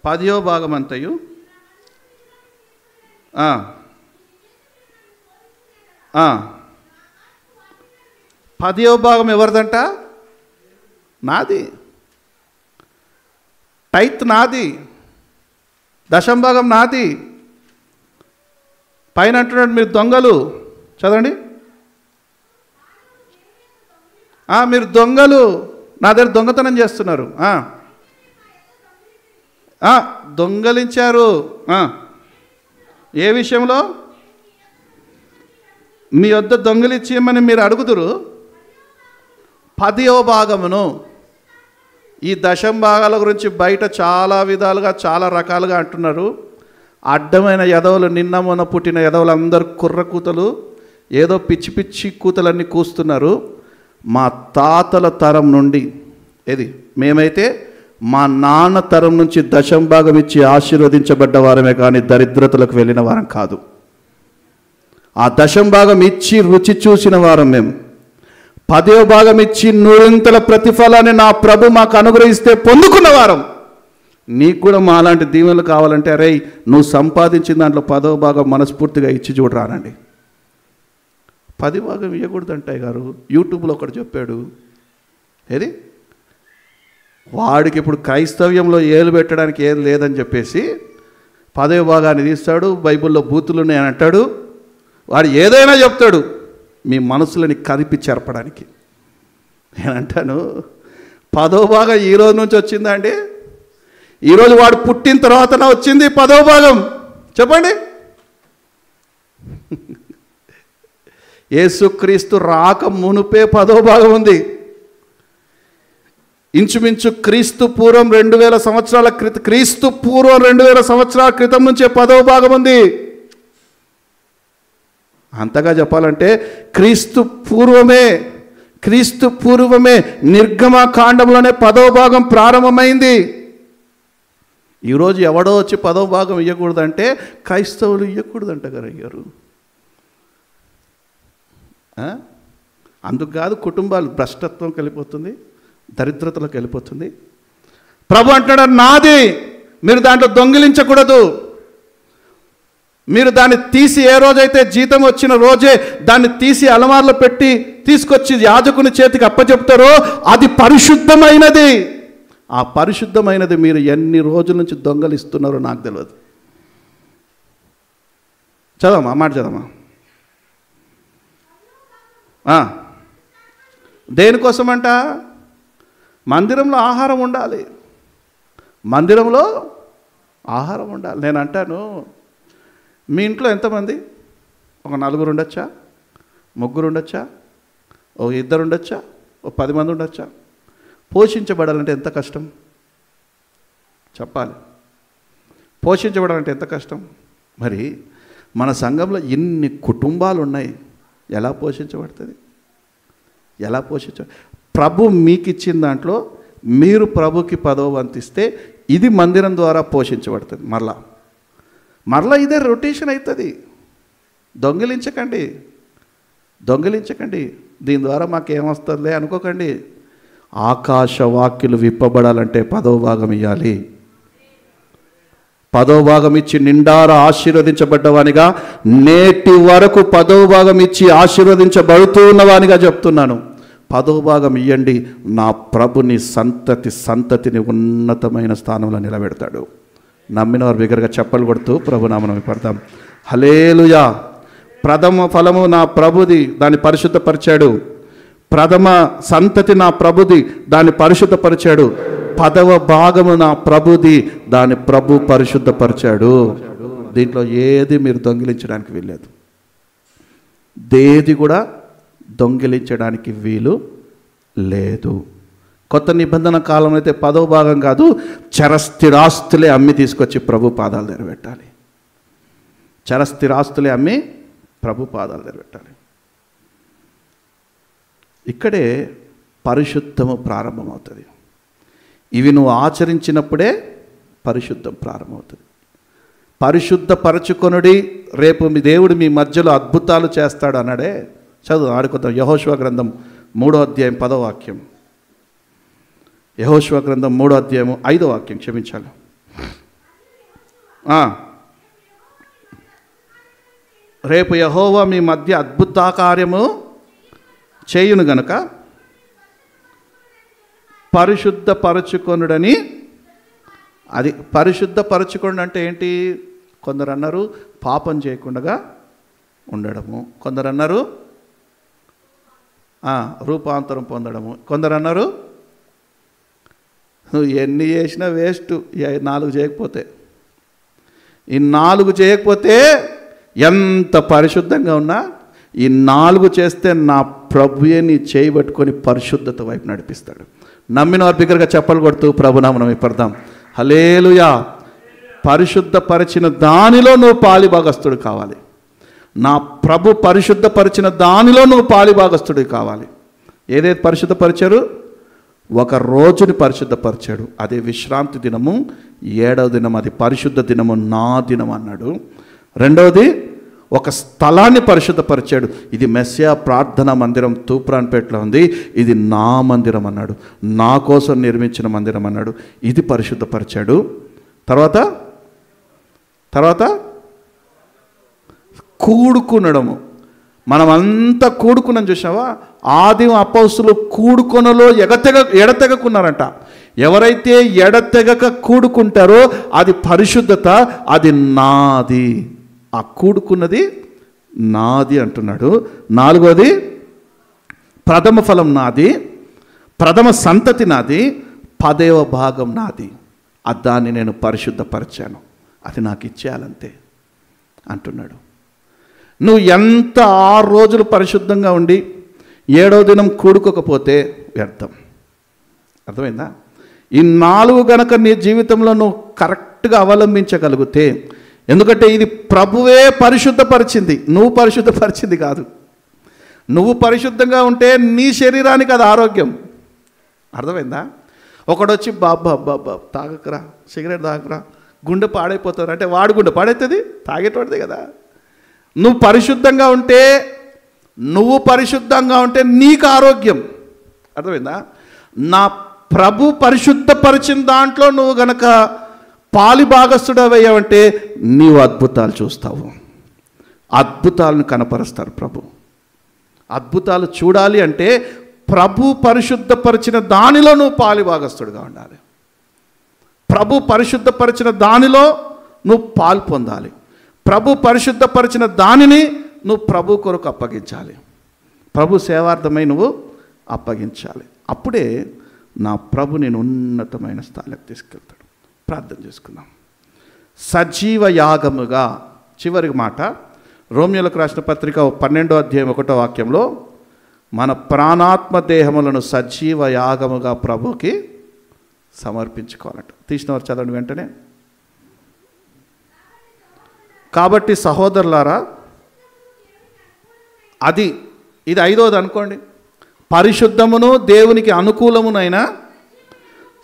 10వ భాగం అంతయు 10వ భాగం ఎవరిదంట? నాది. టైత్ నాది, దశంభాగం నాది. పైన అంటున్నాడు మీరు దొంగలు. చదవండి, మీరు దొంగలు, నా దగ్గర దొంగతనం చేస్తున్నారు, దొంగలించారు. ఏ విషయంలో? మీ వద్ద దొంగలిచ్చేయమని మీరు అడుగుదురు. 10వ భాగమును. ఈ దశంభాగాల గురించి బయట చాలా విధాలుగా చాలా రకాలుగా అంటున్నారు. అడ్డమైన ఎదవలు, నిన్న మొన్న పుట్టిన ఎదవలు అందరు కుర్ర కూతలు, ఏదో పిచ్చి పిచ్చి కూతలన్నీ కూస్తున్నారు. మా తాతల తరం నుండి, మేమైతే మా నాన్న తరం నుంచి దశంభాగం ఇచ్చి ఆశీర్వదించబడ్డ వారమే కానీ దరిద్రతలకు వెళ్ళిన వారం కాదు. ఆ దశంభాగం ఇచ్చి రుచి చూసిన వారం మేము. 10వ భాగం ఇచ్చి 100ంతల ప్రతిఫలాన్ని నా ప్రభు మాకు అనుగ్రహిస్తే పొందుకున్న వారం. నీకు కూడా మా అలాంటి దీవెనలు కావాలంటే, అరే నువ్వు సంపాదించిన దాంట్లో 10వ భాగం మనస్ఫూర్తిగా ఇచ్చి చూడరానండి. 10 భాగం ఇవ్వకూడదంటాయి గారు. యూట్యూబ్లో ఒకటి చెప్పాడు. ఏది వాడికి ఇప్పుడు క్రైస్తవ్యంలో ఏలు పెట్టడానికి ఏం లేదని చెప్పేసి 10వ భాగాన్ని తీస్తాడు. బైబిల్లో బూతులు ఉన్నాయని అంటాడు. వాడు ఏదైనా చెప్తాడు మీ మనసులని కదిపి చెరపడానికి. నేనంటాను 10వ భాగం ఈరోజు నుంచి వచ్చిందా అండి? ఈరోజు వాడు పుట్టిన తర్వాతనే వచ్చింది 10వ భాగం? చెప్పండి. యేసుక్రీస్తు రాక మునుపే 10వ భాగం ఉంది. ఇంచుమించు క్రీస్తు పూర్వం 2000 సంవత్సరాల క్రితం, క్రీస్తు పూర్వం 2000 సంవత్సరాల క్రితం నుంచే 10వ భాగం ఉంది. అంతగా చెప్పాలంటే క్రీస్తు పూర్వమే నిర్గమకాండంలోనే 10వ భాగం ప్రారంభమైంది. ఈరోజు ఎవడో వచ్చి 10వ భాగం ఇవ్వకూడదంటే క్రైస్తవులు ఇవ్వకూడదంట గారు. అందుకు కాదు కుటుంబాలు భ్రష్టత్వం కలిపోతుంది, దరిద్రతలకు వెళ్ళిపోతుంది. ప్రభు అంటాడు నాది, మీరు దాంట్లో దొంగిలించకూడదు. మీరు దాన్ని తీసి ఏ రోజైతే జీతం వచ్చిన రోజే దాన్ని తీసి అలమార్లో పెట్టి తీసుకొచ్చి యాజకుని చేతికి అప్పచెప్తారో అది పరిశుద్ధమైనది. ఆ పరిశుద్ధమైనది మీరు ఎన్ని రోజుల నుంచి దొంగలిస్తున్నారో నాకు తెలియదు. చదవమా, మాట చదవమా. దేనికోసమంట? మందిరంలో ఆహారం ఉండాలి. మందిరంలో ఆహారం ఉండాలి. నేను అంటాను, మీ ఇంట్లో ఎంతమంది? ఒక 4 ఉండొచ్చా? 3 ఉండొచ్చా? ఓ 2 ఉండొచ్చా? ఓ 10 మంది ఉండొచ్చా? పోషించబడాలంటే ఎంత కష్టం చెప్పాలి. పోషించబడాలంటే ఎంత కష్టం. మరి మన సంఘంలో ఇన్ని కుటుంబాలు ఉన్నాయి, ఎలా పోషించబడుతుంది? ఎలా ప్రభు మీకు ఇచ్చిన దాంట్లో మీరు ప్రభుకి 10వ వంతు ఇస్తే ఇది మందిరం ద్వారా పోషించబడుతుంది. మరలా ఇదే రొటేషన్ అవుతుంది. దొంగిలించకండి. దీని ద్వారా మాకేమొస్తుందిలే అనుకోకండి. ఆకాశ వాక్యులు విప్పబడాలంటే 10వ భాగం ఇవ్వాలి. 10వ భాగం ఇచ్చి నిండారా ఆశీర్వదించబడ్డవానిగా, నేటి వరకు 10వ భాగం ఇచ్చి ఆశీర్వదించబడుతూ ఉన్నవానిగా చెప్తున్నాను. 10వ భాగం ఇవ్వండి. నా ప్రభుని సంతతిని ఉన్నతమైన స్థానంలో నిలబెడతాడు. నమ్మిన వారు బిగ్గరగా చప్పలు కొడుతూ ప్రభునామం పడతాం. హల్లెలూయా. ప్రథమ ఫలము నా ప్రభుది, దాన్ని పరిశుద్ధపరిచాడు. ప్రథమ సంతతి నా ప్రభుది, దాన్ని పరిశుద్ధపరిచాడు. 10వ భాగము నా ప్రభుది, దాన్ని ప్రభు పరిశుద్ధపరిచాడు. దీంట్లో ఏది మీరు దొంగిలించడానికి వీల్లేదు. దేది కూడా దొంగిలించడానికి వీలు లేదు. కొత్త నిబంధన కాలం అయితే 10వ భాగం కాదు, చరస్థిరాస్తులే అమ్మి తీసుకొచ్చి ప్రభు పాదాలు నెరవేర్చాలి. చరస్థిరాస్తులే అమ్మి ప్రభు పాదాలు నెరవేర్చాలి. ఇక్కడే పరిశుద్ధము ప్రారంభమవుతుంది. ఇవి నువ్వు ఆచరించినప్పుడే పరిశుద్ధం ప్రారంభమవుతుంది. పరిశుద్ధపరచుకొనుడి, రేపు మీ దేవుడు మీ మధ్యలో అద్భుతాలు చేస్తాడు అన్నాడే. చదువు ఆడుకుందాం. యెహోషువ గ్రంథం 3వ అధ్యాయం 10వ వాక్యం. యెహోషువ గ్రంథం 3వ అధ్యాయం 5వ వాక్యం. క్షమించాలి. రేపు యెహోవా మీ మధ్య అద్భుత కార్యము చేయును గనుక పరిశుద్ధపరచుకొనుడని. అది పరిశుద్ధపరచుకోండి అంటే ఏంటి? కొందరు అన్నారు పాపం చేయకుండా ఉండడము, కొందరు అన్నారు రూపాంతరం పొందడము, కొందరు అన్నారు నువ్వు ఎన్ని చేసినా వేస్ట్ 4 చేయకపోతే. ఈ 4 చేయకపోతే ఎంత పరిశుద్ధంగా ఉన్నా ఈ 4 చేస్తే నా ప్రభుయే నీ చేయబట్టుకొని పరిశుద్ధత వైపు నడిపిస్తాడు. నమ్మిన వారి బిగ్గరగా చెప్పలు కొడుతూ ప్రభునామం పడదాం. హల్లెలూయా. పరిశుద్ధపరిచిన దానిలో నువ్వు పాలిభాగస్తుడు కావాలి. నా ప్రభు పరిశుద్ధపరిచిన దానిలో నువ్వు పాలిభాగస్తుడు కావాలి. ఏదైతే పరిశుద్ధపరిచారు? ఒక రోజుని పరిశుద్ధపరిచాడు, అదే విశ్రాంతి దినము. 7వ దినం అది పరిశుద్ధ దినము, నా దినం అన్నాడు. రెండవది ఒక స్థలాన్ని పరిశుద్ధపరిచాడు. ఇది మెస్సియా ప్రార్థనా మందిరం తూప్రాన్పేటలో ఉంది, ఇది నా మందిరం అన్నాడు. నా కోసం నిర్మించిన మందిరం అన్నాడు. ఇది పరిశుద్ధపరిచాడు. తర్వాత కూడుకునడము. మనమంతా కూడుకున్నాం చూసావా, ఆది అపోస్తులు కూడుకొనలో ఎడతెగకున్నారంట. ఎవరైతే ఎడతెగక కూడుకుంటారో అది పరిశుద్ధత, అది నాది. ఆ కూడుకున్నది నాది అంటున్నాడు. 4వది ప్రథమ ఫలం నాది, ప్రథమ సంతతి నాది, 10వ భాగం నాది. దాన్ని నేను పరిశుద్ధపరిచాను, అది నాకు ఇచ్చేయాలంతే అంటున్నాడు. నువ్వు ఎంత 6 రోజులు పరిశుద్ధంగా ఉండి 7వ దినం కూడుకోకపోతే వ్యర్థం. అర్థమైందా? ఈ 4 గనక నీ జీవితంలో నువ్వు కరెక్ట్గా అవలంబించగలిగితే, ఎందుకంటే ఇది ప్రభువే పరిశుద్ధపరిచింది, నువ్వు పరిశుద్ధపరిచింది కాదు. నువ్వు పరిశుద్ధంగా ఉంటే నీ శరీరానికి అది ఆరోగ్యం. అర్థమైందా? ఒకడొచ్చి బాబా తాగకరా, సిగరెట్ తాగకరా, గుండె పాడైపోతారు అంటే వాడు గుండె పాడైతుంది, తాగేటోడిదే కదా. నువ్వు పరిశుద్ధంగా ఉంటే నీకు ఆరోగ్యం. అర్థమైందా? నా ప్రభు పరిశుద్ధపరిచిన దాంట్లో నువ్వు గనక పాలి భాగస్థుడవయ్యావంటే నీవు అద్భుతాలు చూస్తావు, అద్భుతాలను కనపరుస్తారు ప్రభు. అద్భుతాలు చూడాలి అంటే ప్రభు పరిశుద్ధపరిచిన దానిలో నువ్వు పాలి భాగస్థుడిగా ఉండాలి. ప్రభు పరిశుద్ధపరిచిన దానిలో నువ్వు పాలు పొందాలి. ప్రభు పరిశుద్ధపరిచిన దానిని నువ్వు ప్రభు కొరకు అప్పగించాలి, ప్రభు సేవార్థమై నువ్వు అప్పగించాలి. అప్పుడే నా ప్రభు నేను ఉన్నతమైన స్థాయికి తీసుకెళ్తాడు. ప్రార్థన చేసుకుందాం. సజీవ యాగముగా, చివరి మాట రోమియోలకు రాసిన పత్రిక 12వ అధ్యాయం 1వ వాక్యంలో, మన ప్రాణాత్మ దేహములను సజీవ యాగముగా ప్రభుకి సమర్పించుకోవాలంట. తీసినవారు చదవండి వెంటనే. కాబట్టి సహోదరులారా, ఇది 5వది అనుకోండి, పరిశుద్ధమును దేవునికి అనుకూలమునైన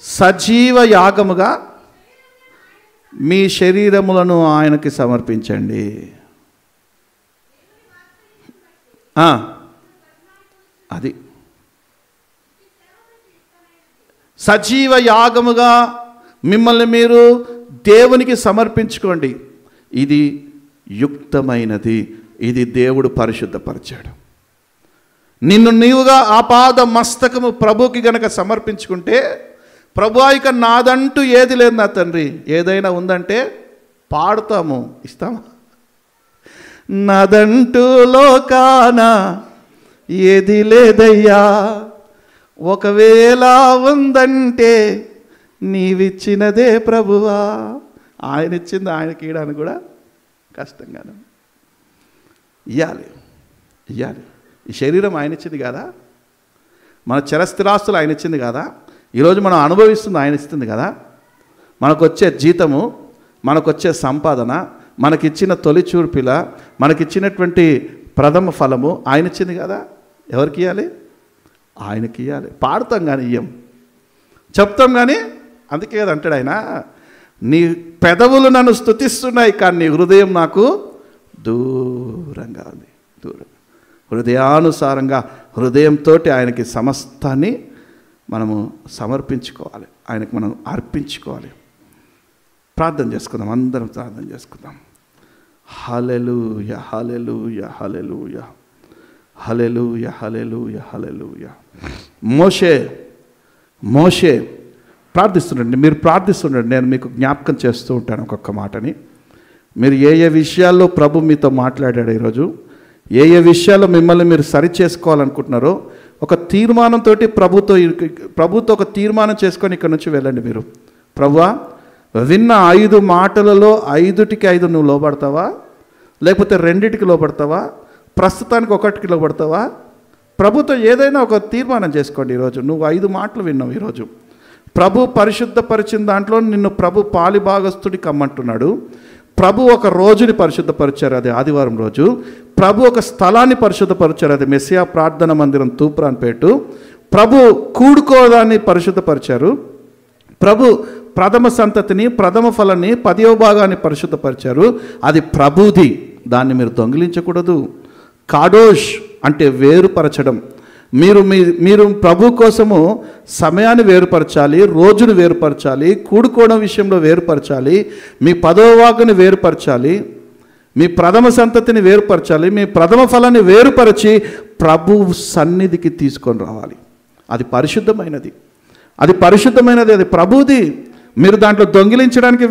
సజీవ యాగముగా మీ శరీరములను ఆయనకి సమర్పించండి. అది సజీవ యాగముగా మిమ్మల్ని మీరు దేవునికి సమర్పించుకోండి. ఇది యుక్తమైనది, ఇది దేవుడు పరిశుద్ధపరిచాడు. నిన్ను నీవుగా ఆపాద మస్తకము ప్రభుకి గనక సమర్పించుకుంటే, ప్రభువా ఇక నాదంటూ ఏది లేదు నా తండ్రి, ఏదైనా ఉందంటే పాడుతాము, ఇస్తాము. నాదంటూ లోకాన ఏది లేదయ్యా, ఒకవేళ ఉందంటే నీవిచ్చినదే ప్రభువా. ఆయన ఇచ్చింది ఆయనకి ఇవ్వడానికి కూడా కష్టంగానే ఇవ్వాలి. ఈ శరీరం ఆయన ఇచ్చింది కదా, మన చరస్థిరాస్తులు ఆయన ఇచ్చింది కదా, ఈరోజు మనం అనుభవిస్తుంది ఆయన ఇస్తుంది కదా. మనకొచ్చే జీతము, మనకొచ్చే సంపాదన, మనకిచ్చిన తొలి చూర్పిల, మనకిచ్చినటువంటి ప్రథమ ఫలము ఆయన ఇచ్చింది కదా. ఎవరికి ఇవ్వాలి? ఆయనకి ఇవ్వాలి. పాడతాం కానీ ఇయ్యం, చెప్తాం కానీ. అందుకే కదా అంటాడు ఆయన, నీ పెదవులు నన్ను స్తుతిస్తున్నాయి కానీ నీ హృదయం నాకు దూరంగా ఉంది. హృదయానుసారంగా హృదయంతో ఆయనకి సమస్తాన్ని మనము సమర్పించుకోవాలి, ఆయనకి మనం అర్పించుకోవాలి. ప్రార్థన చేసుకుందాం, అందరం ప్రార్థన చేసుకుందాం. హల్లెలూయా, హల్లెలూయా, హల్లెలూయా, హల్లెలూయా, హల్లెలూయా, హల్లెలూయా. మోషే ప్రార్థిస్తుండండి, మీరు ప్రార్థిస్తుండండి. నేను మీకు జ్ఞాపకం చేస్తూ ఉంటాను ఒక్కొక్క మాటని. మీరు ఏ విషయాల్లో ప్రభు మీతో మాట్లాడాడు ఈరోజు, ఏ విషయాల్లో మిమ్మల్ని మీరు సరి చేసుకోవాలనుకుంటున్నారో ఒక తీర్మానంతో ప్రభుతో ఒక తీర్మానం చేసుకొని ఇక్కడ నుంచి వెళ్ళండి. మీరు ప్రభువా విన్న 5 మాటలలో 5టికి 5 నువ్వు లోబడతావా, లేకపోతే 2టికి లోబడతావా, ప్రస్తుతానికి 1టికి లోబడతావా? ప్రభుతో ఏదైనా ఒక తీర్మానం చేసుకోండి. ఈరోజు నువ్వు 5 మాటలు విన్నావు. ఈరోజు ప్రభు పరిశుద్ధపరిచిన దాంట్లో నిన్ను ప్రభు పాలి భాగస్థుడికి అమ్మంటున్నాడు. ప్రభు ఒక రోజుని పరిశుద్ధపరిచారు, అది ఆదివారం రోజు. ప్రభు ఒక స్థలాన్ని పరిశుద్ధపరిచారు, అది మెస్సియా ప్రార్థన మందిరం తూప్రాన్పేట. ప్రభు కూడుకోదాన్ని పరిశుద్ధపరిచారు. ప్రభు ప్రథమ సంతతిని, ప్రథమ ఫలాన్ని, 10వ భాగాన్ని పరిశుద్ధపరిచారు, అది ప్రభుది. దాన్ని మీరు దొంగిలించకూడదు. కాడోష్ అంటే వేరుపరచడం. మీరు ప్రభు కోసము సమయాన్ని వేరుపరచాలి, రోజును వేరుపరచాలి, కూడుకోవడం విషయంలో వేరుపరచాలి, మీ 10వ భాగాన్ని వేరుపరచాలి, మీ ప్రథమ సంతతిని వేరుపరచాలి. మీ ప్రథమ ఫలాన్ని వేరుపరిచి ప్రభు సన్నిధికి తీసుకొని రావాలి. అది పరిశుద్ధమైనది, అది పరిశుద్ధమైనది, అది ప్రభుది. మీరు దాంట్లో దొంగిలించడానికి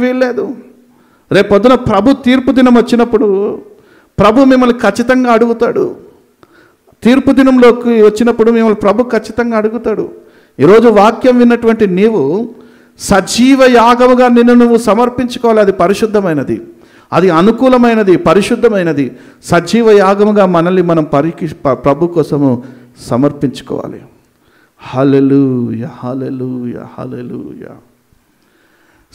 వీల్లేదు. రేపు పొద్దున ప్రభు తీర్పు దినం వచ్చినప్పుడు ప్రభు మిమ్మల్ని ఖచ్చితంగా అడుగుతాడు. తీర్పు దినంలోకి వచ్చినప్పుడు మిమ్మల్ని ప్రభు ఖచ్చితంగా అడుగుతాడు. ఈరోజు వాక్యం విన్నటువంటి నీవు సజీవ యాగముగా నిన్ను నువ్వు సమర్పించుకోవాలి. అది పరిశుద్ధమైనది, అది అనుకూలమైనది, పరిశుద్ధమైనది. సజీవ యాగముగా మనల్ని మనం ప్రభు కోసము సమర్పించుకోవాలి. హల్లెలూయా, హల్లెలూయా, హల్లెలూయా.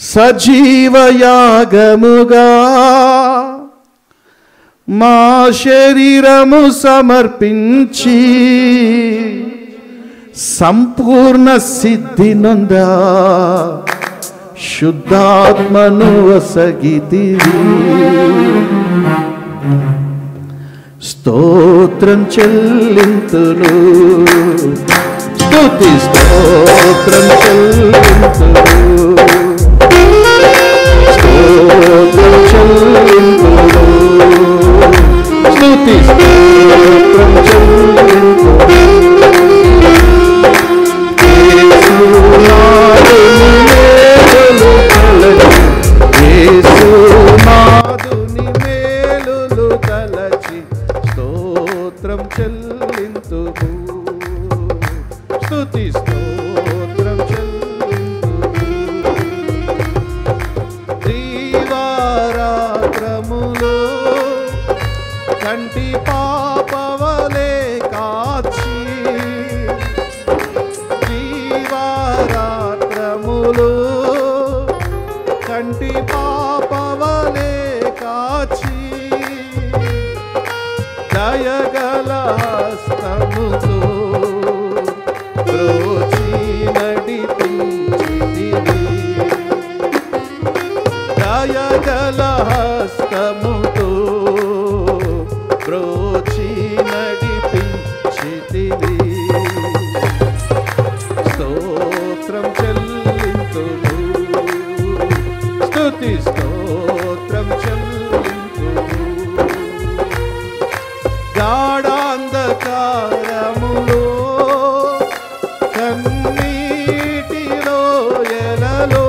సజీవ యాగముగా మా శరీరము సమర్పించి సంపూర్ణ సిద్ధి నొందా శుద్ధాత్మను వసగితివి. స్తోత్రం చెల్లింతును, స్తుతి స్తోత్రం చెల్లింతును, స్తోత్రం చెల్లింతును, స్తుతి స్తోత్రం చెల్లింతును. యేసునాథుని మేలులు తలచి స్తోత్రం చెల్లింతుము, స్తుతి స్తోత్రం చెల్లింతుము. దీవారాత్రములో కంటి పాపవలే కాచి, దీవారాత్రములో కంటి పాపవలే కాచి, దయగల హస్తముతో బ్రోచి నడిపించితివి, దయగల హస్తముతో బ్రోచి నడిపించితివి. స్తోత్రం చెల్లింతుము, స్తుతి స్తోత్రం చెల్లింతుము. గాఢాంధకారములో కన్నీటిలో ఎలలో,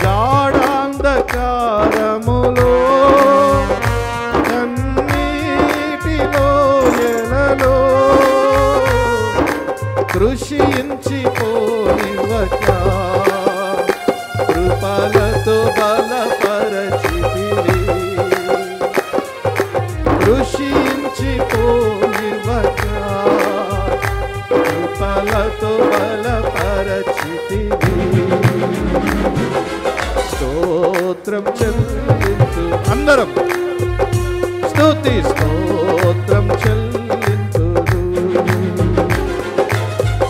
గాఢాంధకారములో కన్నీటిలో ఎలలో కృషించిపోనివ్వక కృపలతో బలపరచితివి, కృషించిపోనివ్వక కృపలతో బలపరచితివి. స్తోత్రం చెల్లించు అందరం, స్తుతి స్తోత్రం చెల్లించుదు.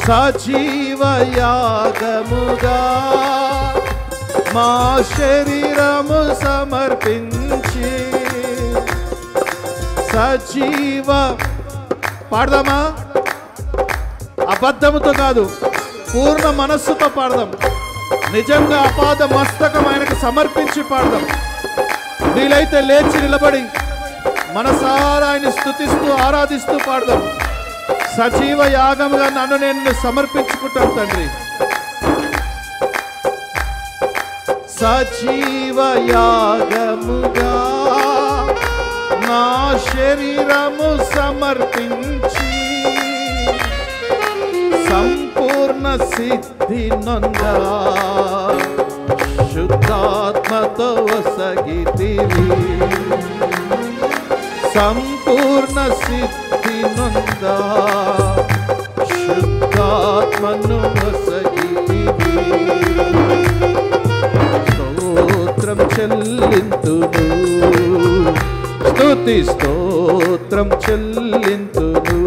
సజీవ యాగముగా మా శరీరము సమర్పించి, సజీవ పాడదామా? అబద్ధముతో కాదు, పూర్ణ మనస్సుతో పాడదాం. నిజంగా అపాద మస్తకం ఆయనకు సమర్పించి పాడదాం. వీలైతే లేచి నిలబడి మనసారా ఆయన స్తుతిస్తూ ఆరాధిస్తూ పాడదాం. సజీవ యాగముగా నన్ను నేను సమర్పించుకుంటాను తండ్రి. సజీవ యాగముగా నా శరీరము సమర్పించి సంపూర్ణ సిద్ధి నొందా శుద్ధాత్మతో వసగితివి, సంపూర్ణ సిద్ధి నొందా శుద్ధాత్మను వసగితివి. స్తోత్రం చెల్లింతును, స్తుతి స్తోత్రం చెల్లింతును.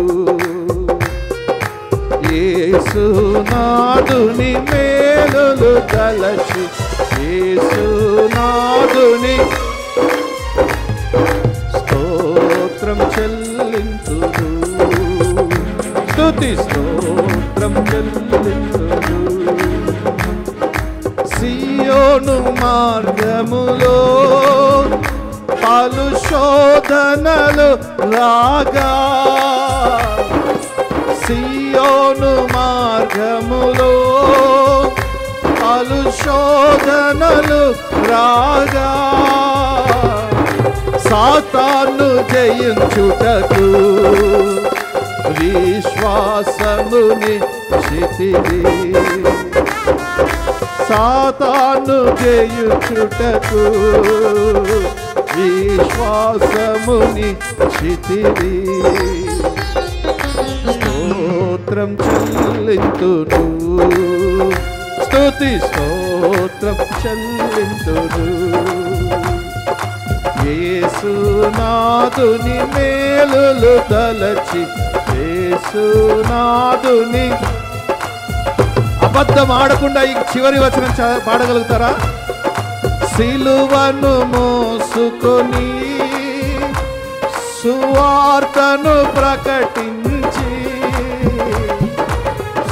యేసునాథుని మేలులు తలచి, యేసునాథుని స్తోత్రం చెల్లింతును, స్తుతి స్తోత్రం చెల్లింతును. సియోను సియోను మార్గములో పలు శోధనలు రాగా, సియోను మార్గములో పలు శోధనలు రాగా, సాతాను జయించుటకు విశ్వాసముని క్షితివి, సాతాను జయించుటకు విశ్వాసముని క్షితివి. స్తోత్రం చెల్లింతును, స్తుతి స్తోత్రం చెల్లింతును, యేసునాథుని మేలులు తలచి, యేసునాథుని. అబద్ధం ఆడకుండా ఈ చివరి వచనం పాడగలుగుతారా? సిలువను మోసుకొని సువార్తను ప్రకటించి,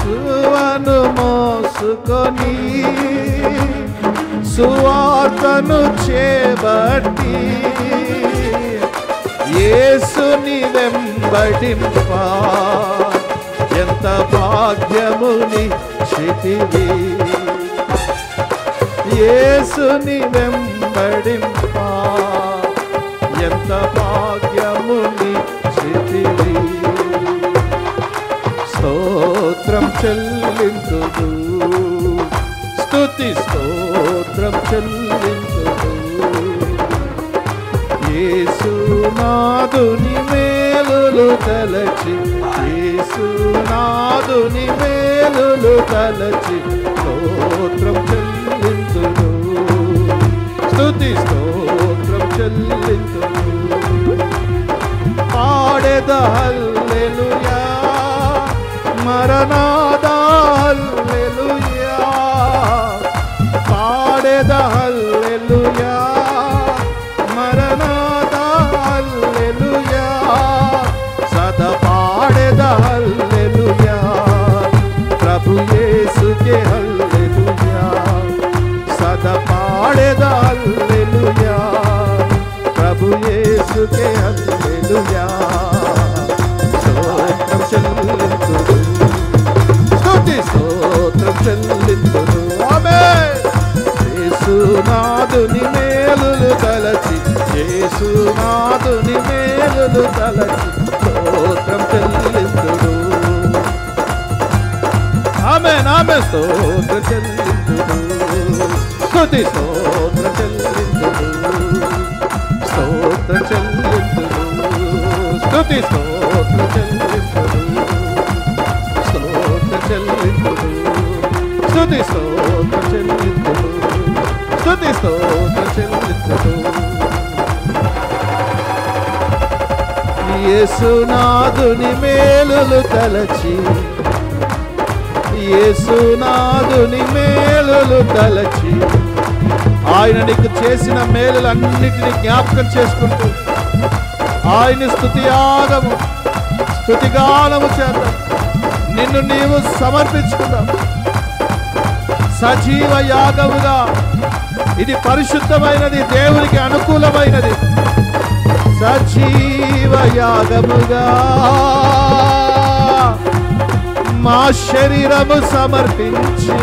సిలువను మోసుకొని సువార్తను చేబట్టి, యేసుని వెంబడింప ఎంత భాగ్యముని క్షితివి, యేసుని వెంబడింప ఎంత భాగ్యముని క్షితివి. స్తోత్రం చెల్లింతుదు, స్తుతి స్తోత్రం చెల్లింతుదు, యేసునాథుని మేలులు తలచి, యేసునాథుని మేలులు తలచి, స్తోత్రం చెల్లింతును, స్తుతి స్తోత్రం చెల్లింతును. పాడెద హల్లెలూయా, మరణాదా హల్లెలూయా, పాడెద హల్లెలూయా, మరణాదా హల్లెలూయా, సదా పాడెద హల్లెలూయా, ప్రభు యేసుకే హల్లెలూయా, సదా పాడెద హల్లెలూయా, ప్రభు యేసుకే హల్లెలూయా. స్తోత్రం చెల్లింతును, స్తుతి స్తోత్రం చెల్లింతును. ఆమేన్. యేసునాథుని మేలులు తలచి, యేసునాథుని మేలులు తలచి, స్తోత్రం చెల్లింతును. ఆమేన్ ఆమేన్. స్తోత్రం చెల్లింతును, స్తుతి స్తోత్రం చెల్లింతును, స్తోత్రం చెల్లింతును, స్తుతి స్తోత్రం చెల్లింతును, స్తోత్రం చెల్లింతును, స్తుతి స్తోత్రం చెల్లింతును, స్తుతి స్తోత్రం చెల్లింతును. యేసునాథుని మేలులు తలచి, యేసునాథుని మేలులు తలచి, ఆయన నీకు చేసిన మేలులన్నిటినీ జ్ఞాపకం చేసుకుంటూ ఆయన స్తుతిగానము చేత నిన్ను నీవు సమర్పించుకున్నావు. సజీవ యాగముగా, ఇది పరిశుద్ధమైనది, దేవునికి అనుకూలమైనది. సజీవ యాగముగా మా శరీరము సమర్పించి,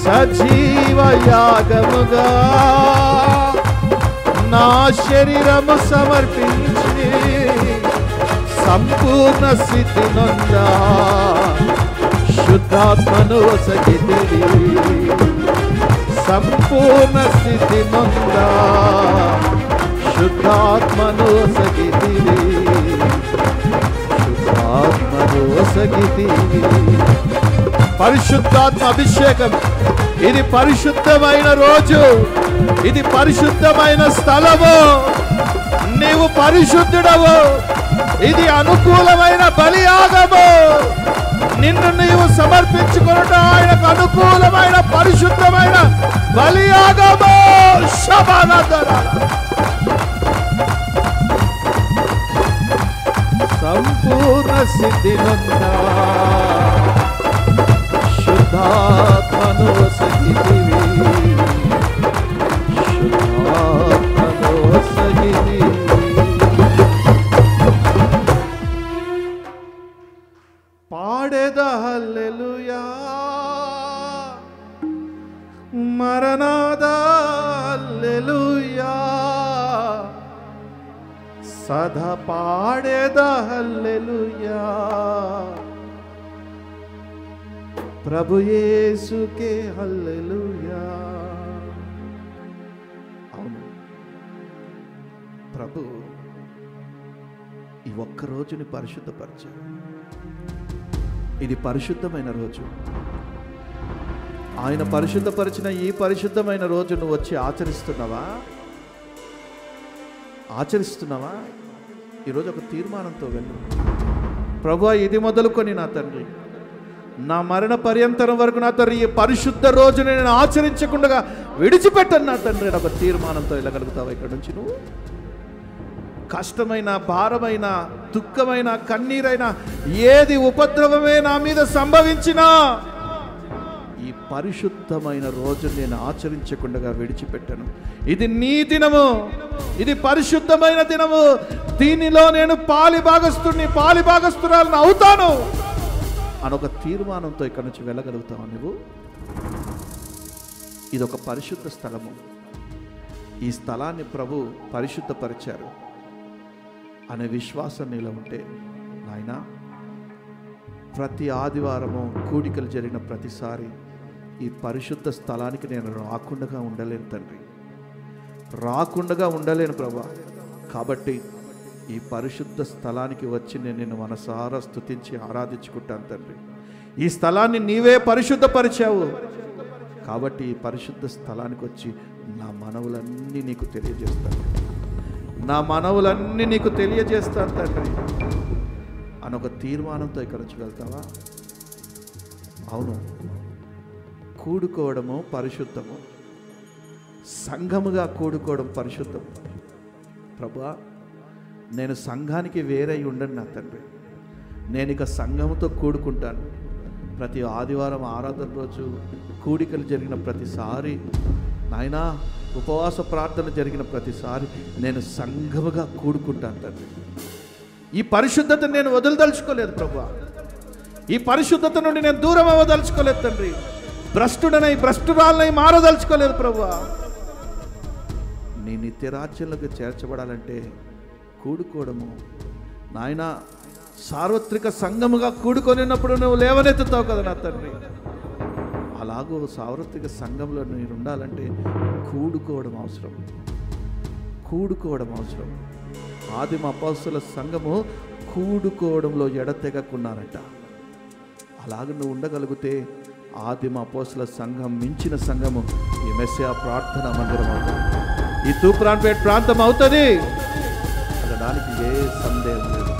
సజీవ యాగముగా నా శరీరము సమర్పించి, సంపూర్ణ స్థితి నొందా శుద్ధాత్మను వసగితివి, సంపూర్ణ స్థితి నొందా శుద్ధాత్మను వసగితివి, శుద్ధాత్మను వసగితివి. పరిశుద్ధాత్మ అభిషేకం, ఇది పరిశుద్ధమైన రోజు, ఇది పరిశుద్ధమైన స్థలము. నీవు పరిశుద్ధుడవు, ఇది అనుకూలమైన బలియాగము. నిన్ను నీవు సమర్పించుకొనుట ఆయనకు అనుకూలమైన పరిశుద్ధమైన బలియాగము. సంపూర్ణ సిద్ధి నొందా శుద్ధాత్మను వసగితివి, పాడేదా హల్లెలూయా, మరణాదా హల్లెలూయా, సదా పాడేదా హల్లెలూయా, ప్రభు యేసుకే హల్లెలూయా. అవును, ప్రభు ఈ ఒక్క రోజుని పరిశుద్ధపరిచారు. ఇది పరిశుద్ధమైన రోజు. ఆయన పరిశుద్ధపరిచిన ఈ పరిశుద్ధమైన రోజు నువ్వు వచ్చి ఆచరిస్తున్నావా? ఈరోజు ఒక తీర్మానంతో వెళ్ళు. ప్రభువా, ఇది మొదలుకొని నా తండ్రి, నా మరణ పర్యంతరం వరకు నా తండ్రి ఈ పరిశుద్ధ రోజుని నేను ఆచరించకుండా విడిచిపెట్టను నా తండ్రి. ఒక తీర్మానంతో వెళ్ళగలుగుతావా? ఇక్కడ నుంచి నువ్వు కష్టమైన, భారమైన, దుఃఖమైన, కన్నీరైన, ఏది ఉపద్రవమే నా మీద సంభవించినా ఈ పరిశుద్ధమైన రోజు నేను ఆచరించకుండా విడిచిపెట్టను. ఇది నీ దినము, ఇది పరిశుద్ధమైన దినము. దీనిలో నేను పాలిభాగస్తురాలను అవుతాను అనొక తీర్మానంతో ఇక్కడ నుంచి వెళ్ళగలుగుతావు నువ్వు. ఇది ఒక పరిశుద్ధ స్థలము. ఈ స్థలాన్ని ప్రభు పరిశుద్ధపరిచారు అనే విశ్వాసం నీలో ఉంటే నాయనా, ప్రతి ఆదివారము కూడికలు జరిగిన ప్రతిసారి ఈ పరిశుద్ధ స్థలానికి నేను రాకుండా ఉండలేను తండ్రి, రాకుండా ఉండలేను ప్రభా. కాబట్టి ఈ పరిశుద్ధ స్థలానికి వచ్చి నేను నిన్ను మనసారా స్తుతించి ఆరాధించుకుంటాను తండ్రి. ఈ స్థలాన్ని నీవే పరిశుద్ధపరిచావు కాబట్టి ఈ పరిశుద్ధ స్థలానికి వచ్చి నా మనవులన్నీ నీకు తెలియజేస్తాను తండ్రి అనొక తీర్మానంతో ఇక్కడ నుంచి వెళ్తావా? అవును, కూడుకోవడము పరిశుద్ధము, సంఘముగా కూడుకోవడం పరిశుద్ధం. ప్రభువా, నేను సంఘానికి వేరై ఉండను నా తండ్రి. నేను ఇక సంఘముతో కూడుకుంటాను. ప్రతి ఆదివారం ఆరాధన రోజు కూడికలు జరిగిన ప్రతిసారి నాయనా, ఉపవాస ప్రార్థన జరిగిన ప్రతిసారి నేను సంఘముగా కూడుకుంటాను తండ్రి. ఈ పరిశుద్ధతను నేను వదలదలుచుకోలేదు ప్రభువా. ఈ పరిశుద్ధత నుండి నేను దూరం అవ్వదలుచుకోలేదు తండ్రి. భ్రష్టురాలనై మారదలుచుకోలేదు ప్రభువా. నీ నిత్యరాజ్యంలోకి చేర్చబడాలంటే కూడుకోవడము నాయన, సార్వత్రిక సంఘముగా కూడుకొని ఉన్నప్పుడు నువ్వు లేవనెత్తుతావు కదా నా తండ్రి. అలాగూ సార్వత్రిక సంఘంలో నేను ఉండాలంటే కూడుకోవడం అవసరం. ఆదిమ అపోస్తలుల సంఘము కూడుకోవడంలో ఎడతెగకున్నారంట. అలాగ నువ్వు ఉండగలిగితే ఆదిమ అపోస్తలుల సంఘం మించిన సంఘము ఈ మెస్సియా ప్రార్థన మందిరం అవుతుంది, ఈ తూప్రాన్పేట ప్రాంతం అవుతుంది అనడానికి ఏ సందేహం లేదు.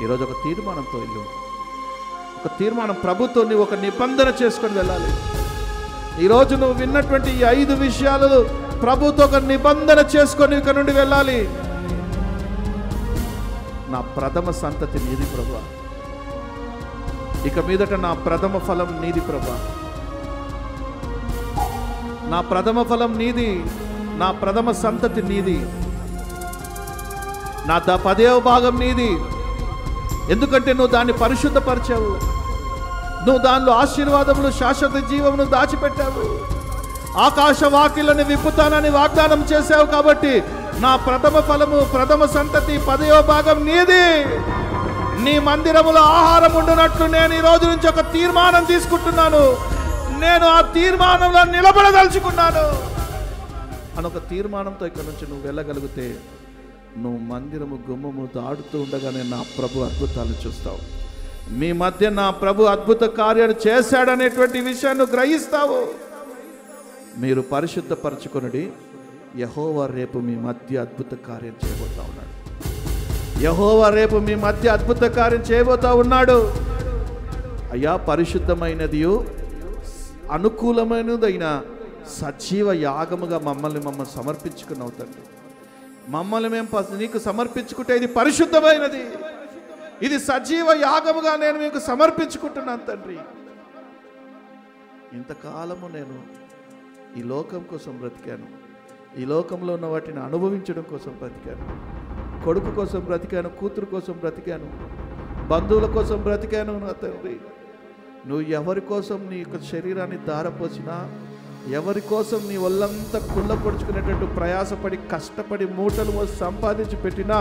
ఈరోజు ఒక తీర్మానంతో ఇల్లు, ఒక తీర్మానం ప్రభుతో నువ్వు ఒక నిబంధన చేసుకొని వెళ్ళాలి. ఈరోజు నువ్వు విన్నటువంటి ఈ 5 విషయాలు ప్రభుతో ఒక నిబంధన చేసుకొని ఇక్కడ నుండి వెళ్ళాలి. నా ప్రథమ సంతతి నీది ప్రభువా, ఇక మీదట నా ప్రథమ ఫలం నీది ప్రభువా. నా ప్రథమ ఫలం నీది, నా ప్రథమ సంతతి నీది, నా 10వ భాగం నీది. ఎందుకంటే నువ్వు దాన్ని పరిశుద్ధపరిచావు, నువ్వు దానిలో ఆశీర్వాదములు, శాశ్వత జీవమును దాచిపెట్టావు. ఆకాశ వాకిళ్ళని విప్పుతానని వాగ్దానం చేశావు. కాబట్టి నా ప్రథమ ఫలము, ప్రథమ సంతతి, 10వ భాగం నీది. నీ మందిరములో ఆహారం ఉండునట్లు నేను ఈ రోజు నుంచి ఒక తీర్మానం తీసుకుంటున్నాను. నేను ఆ తీర్మానంలో నిలబడదలుచుకున్నాను అనొక తీర్మానంతో ఇక్కడ నుంచి నువ్వు వెళ్ళగలిగితే నువ్వు మందిరము గుమ్మము దాడుతూ ఉండగానే నా ప్రభు అద్భుతాలు చూస్తావు. మీ మధ్య నా ప్రభు అద్భుత కార్యాలు చేశాడనేటువంటి విషయాన్ని గ్రహిస్తావు. మీరు పరిశుద్ధపరచుకొనుడి, యెహోవా రేపు మీ మధ్య అద్భుత కార్యం చేయబోతా ఉన్నాడు. యెహోవా రేపు మీ మధ్య అద్భుత కార్యం చేయబోతా ఉన్నాడు. అయ్యా, పరిశుద్ధమైనదియు అనుకూలమైనదైన సజీవ యాగముగా మమ్మల్ని సమర్పించుకున్నావు తండ్రి. మమ్మల్ని మేము నీకు సమర్పించుకుంటే ఇది పరిశుద్ధమైనది, ఇది సజీవ యాగముగా నేను మీకు సమర్పించుకుంటున్నాను తండ్రి. ఇంతకాలము నేను ఈ లోకం కోసం బ్రతికాను, ఈ లోకంలో ఉన్న వాటిని అనుభవించడం కోసం బ్రతికాను, కొడుకు కోసం బ్రతికాను, కూతురు కోసం బ్రతికాను, బంధువుల కోసం బ్రతికాను నా తండ్రి. నువ్వు ఎవరి కోసం నీ యొక్క శరీరాన్ని ధారపోసినా, ఎవరి కోసం నీ ఒళ్ళంతా కుళ్ళపొడుచుకునేటట్టు ప్రయాసపడి కష్టపడి మూటలు సంపాదించి పెట్టినా,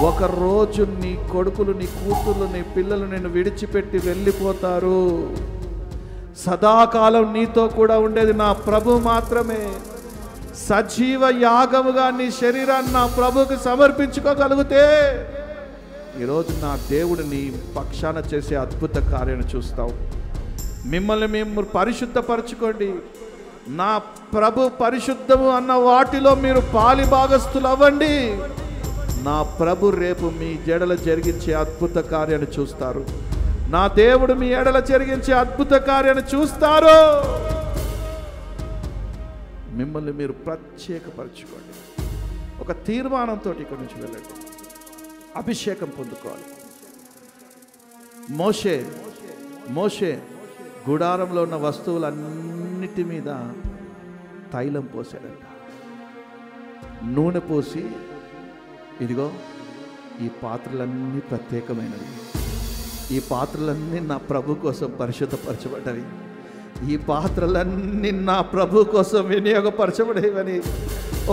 ఒకరోజు నీ కొడుకులు, నీ కూతుళ్ళు, నీ పిల్లలు నిన్ను విడిచిపెట్టి వెళ్ళిపోతారు. సదాకాలం నీతో కూడా ఉండేది నా ప్రభు మాత్రమే. సజీవ యాగముగా నీ శరీరాన్ని నా ప్రభుకి సమర్పించుకోగలిగితే ఈరోజు నా దేవుడు నీ పక్షాన చేసే అద్భుత కార్యాన్ని చూస్తావు. మిమ్మల్ని మేము పరిశుద్ధపరచుకోండి. నా ప్రభు పరిశుద్ధము అన్న వాటిలో మీరు పాలి భాగస్థులు అవ్వండి. నా ప్రభు రేపు మీ జడల జరిగించే అద్భుత కార్యాన్ని చూస్తారు. నా దేవుడు మీ ఎడల జరిగించే అద్భుత కార్యాన్ని చూస్తారు. మిమ్మల్ని మీరు ప్రత్యేకపరచుకోండి. ఒక తీర్మానంతో ఇక్కడి నుంచి వెళ్ళండి. అభిషేకం పొందుకోవాలి. మోషే గుడారంలో ఉన్న వస్తువులన్నిటి మీద తైలం పోసాడంట. నూనె పోసి, ఇదిగో ఈ పాత్రలన్నీ ప్రత్యేకమైనవి, ఈ పాత్రలన్నీ నా ప్రభు కోసం పరిశుద్ధపరచబడ్డవి, ఈ పాత్రలన్నీ నా ప్రభు కోసం వినియోగపరచబడేవని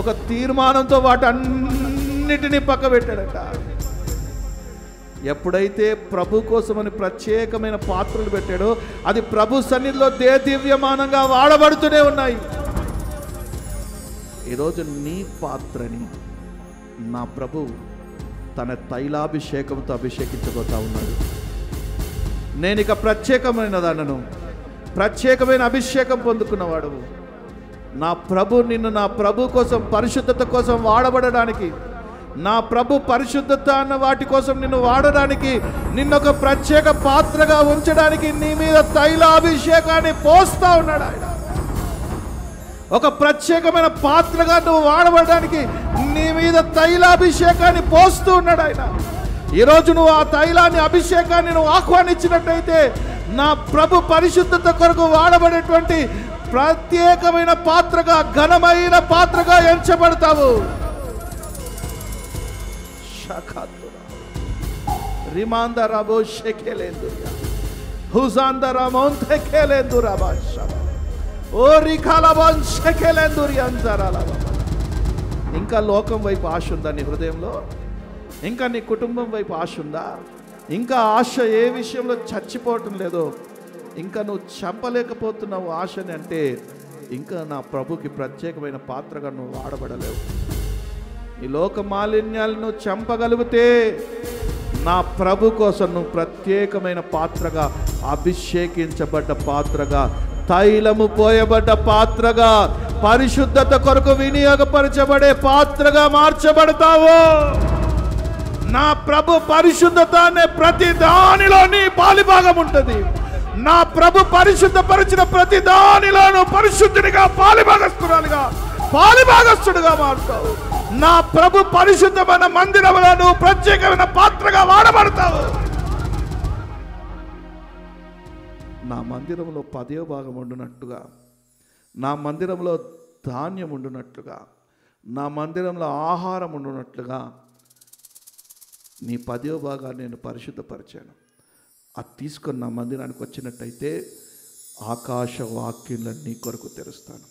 ఒక తీర్మానంతో వాటన్నిటినీ పక్కబెట్టాడట. ఎప్పుడైతే ప్రభు కోసమని ప్రత్యేకమైన పాత్రలు పెట్టాడో అది ప్రభు సన్నిధిలో దివ్యమానంగా వాడబడుతూనే ఉన్నాయి. ఈరోజు నీ పాత్రని నా ప్రభు తన తైలాభిషేకంతో అభిషేకించబోతా ఉన్నాడు. నేను ఇక ప్రత్యేకమైన దానను, ప్రత్యేకమైన అభిషేకం పొందుకున్నవాడు. నా ప్రభు నిన్ను నా ప్రభు కోసం, పరిశుద్ధత కోసం వాడబడడానికి, నా ప్రభు పరిశుద్ధత అన్న వాటి కోసం నిన్ను వాడడానికి, నిన్నొక ప్రత్యేక పాత్రగా ఉంచడానికి నీ మీద తైలాభిషేకాన్ని పోస్తా ఉన్నాడు ఆయన. ఒక ప్రత్యేకమైన పాత్రగా నువ్వు వాడబడడానికి నీ మీద తైలాభిషేకాన్ని పోస్తూ ఉన్నాడు ఆయన. ఈరోజు నువ్వు ఆ తైలాన్ని, అభిషేకాన్ని నువ్వు ఆహ్వానించినట్టయితే నా ప్రభు పరిశుద్ధత కొరకు వాడబడేటువంటి ప్రత్యేకమైన పాత్రగా, ఘనమైన పాత్రగా ఎంచబడతావు. ఇంకా లోకం వైపు ఆశ ఉందా నీ హృదయంలో? ఇంకా నీ కుటుంబం వైపు ఆశ ఉందా? ఇంకా ఆశ ఏ విషయంలో చచ్చిపోవటం లేదో, ఇంకా నువ్వు చంపలేకపోతున్నావు ఆశని అంటే ఇంకా నా ప్రభుకి ప్రత్యేకమైన పాత్రగా నువ్వు వాడబడలేవు. ఈ లోక మాలిన్యాలను చంపగలిగితే నా ప్రభు కోసం నువ్వు ప్రత్యేకమైన పాత్రగా, అభిషేకించబడ్డ పాత్రగా, తైలము పోయబడ్డ పాత్రగా, పరిశుద్ధత కొరకు వినియోగపరచబడే పాత్రగా మార్చబడతావు. నా ప్రభు పరిశుద్ధత అనే ప్రతి దానిలో నీ పాలిభాగం ఉంటుంది. నా ప్రభు పరిశుద్ధపరిచిన ప్రతి దానిలోనూ పరిశుద్ధునిగా, పాలిభాగస్తుడిగా మారుతావు. నా ప్రభు పరిశుద్ధమైన మందిరంలో నువ్వు ప్రత్యేకమైన పాత్రగా వాడబడతావు. నా మందిరంలో 10వ భాగం ఉండునట్టుగా, నా మందిరంలో ధాన్యం ఉండునట్లుగా, నా మందిరంలో ఆహారం ఉండునట్లుగా నీ 10వ భాగాన్ని నేను పరిశుద్ధపరిచాను. అది తీసుకొని నా మందిరానికి వచ్చినట్టయితే ఆకాశ వాక్యాలను నీ కొరకు తెరుస్తాను.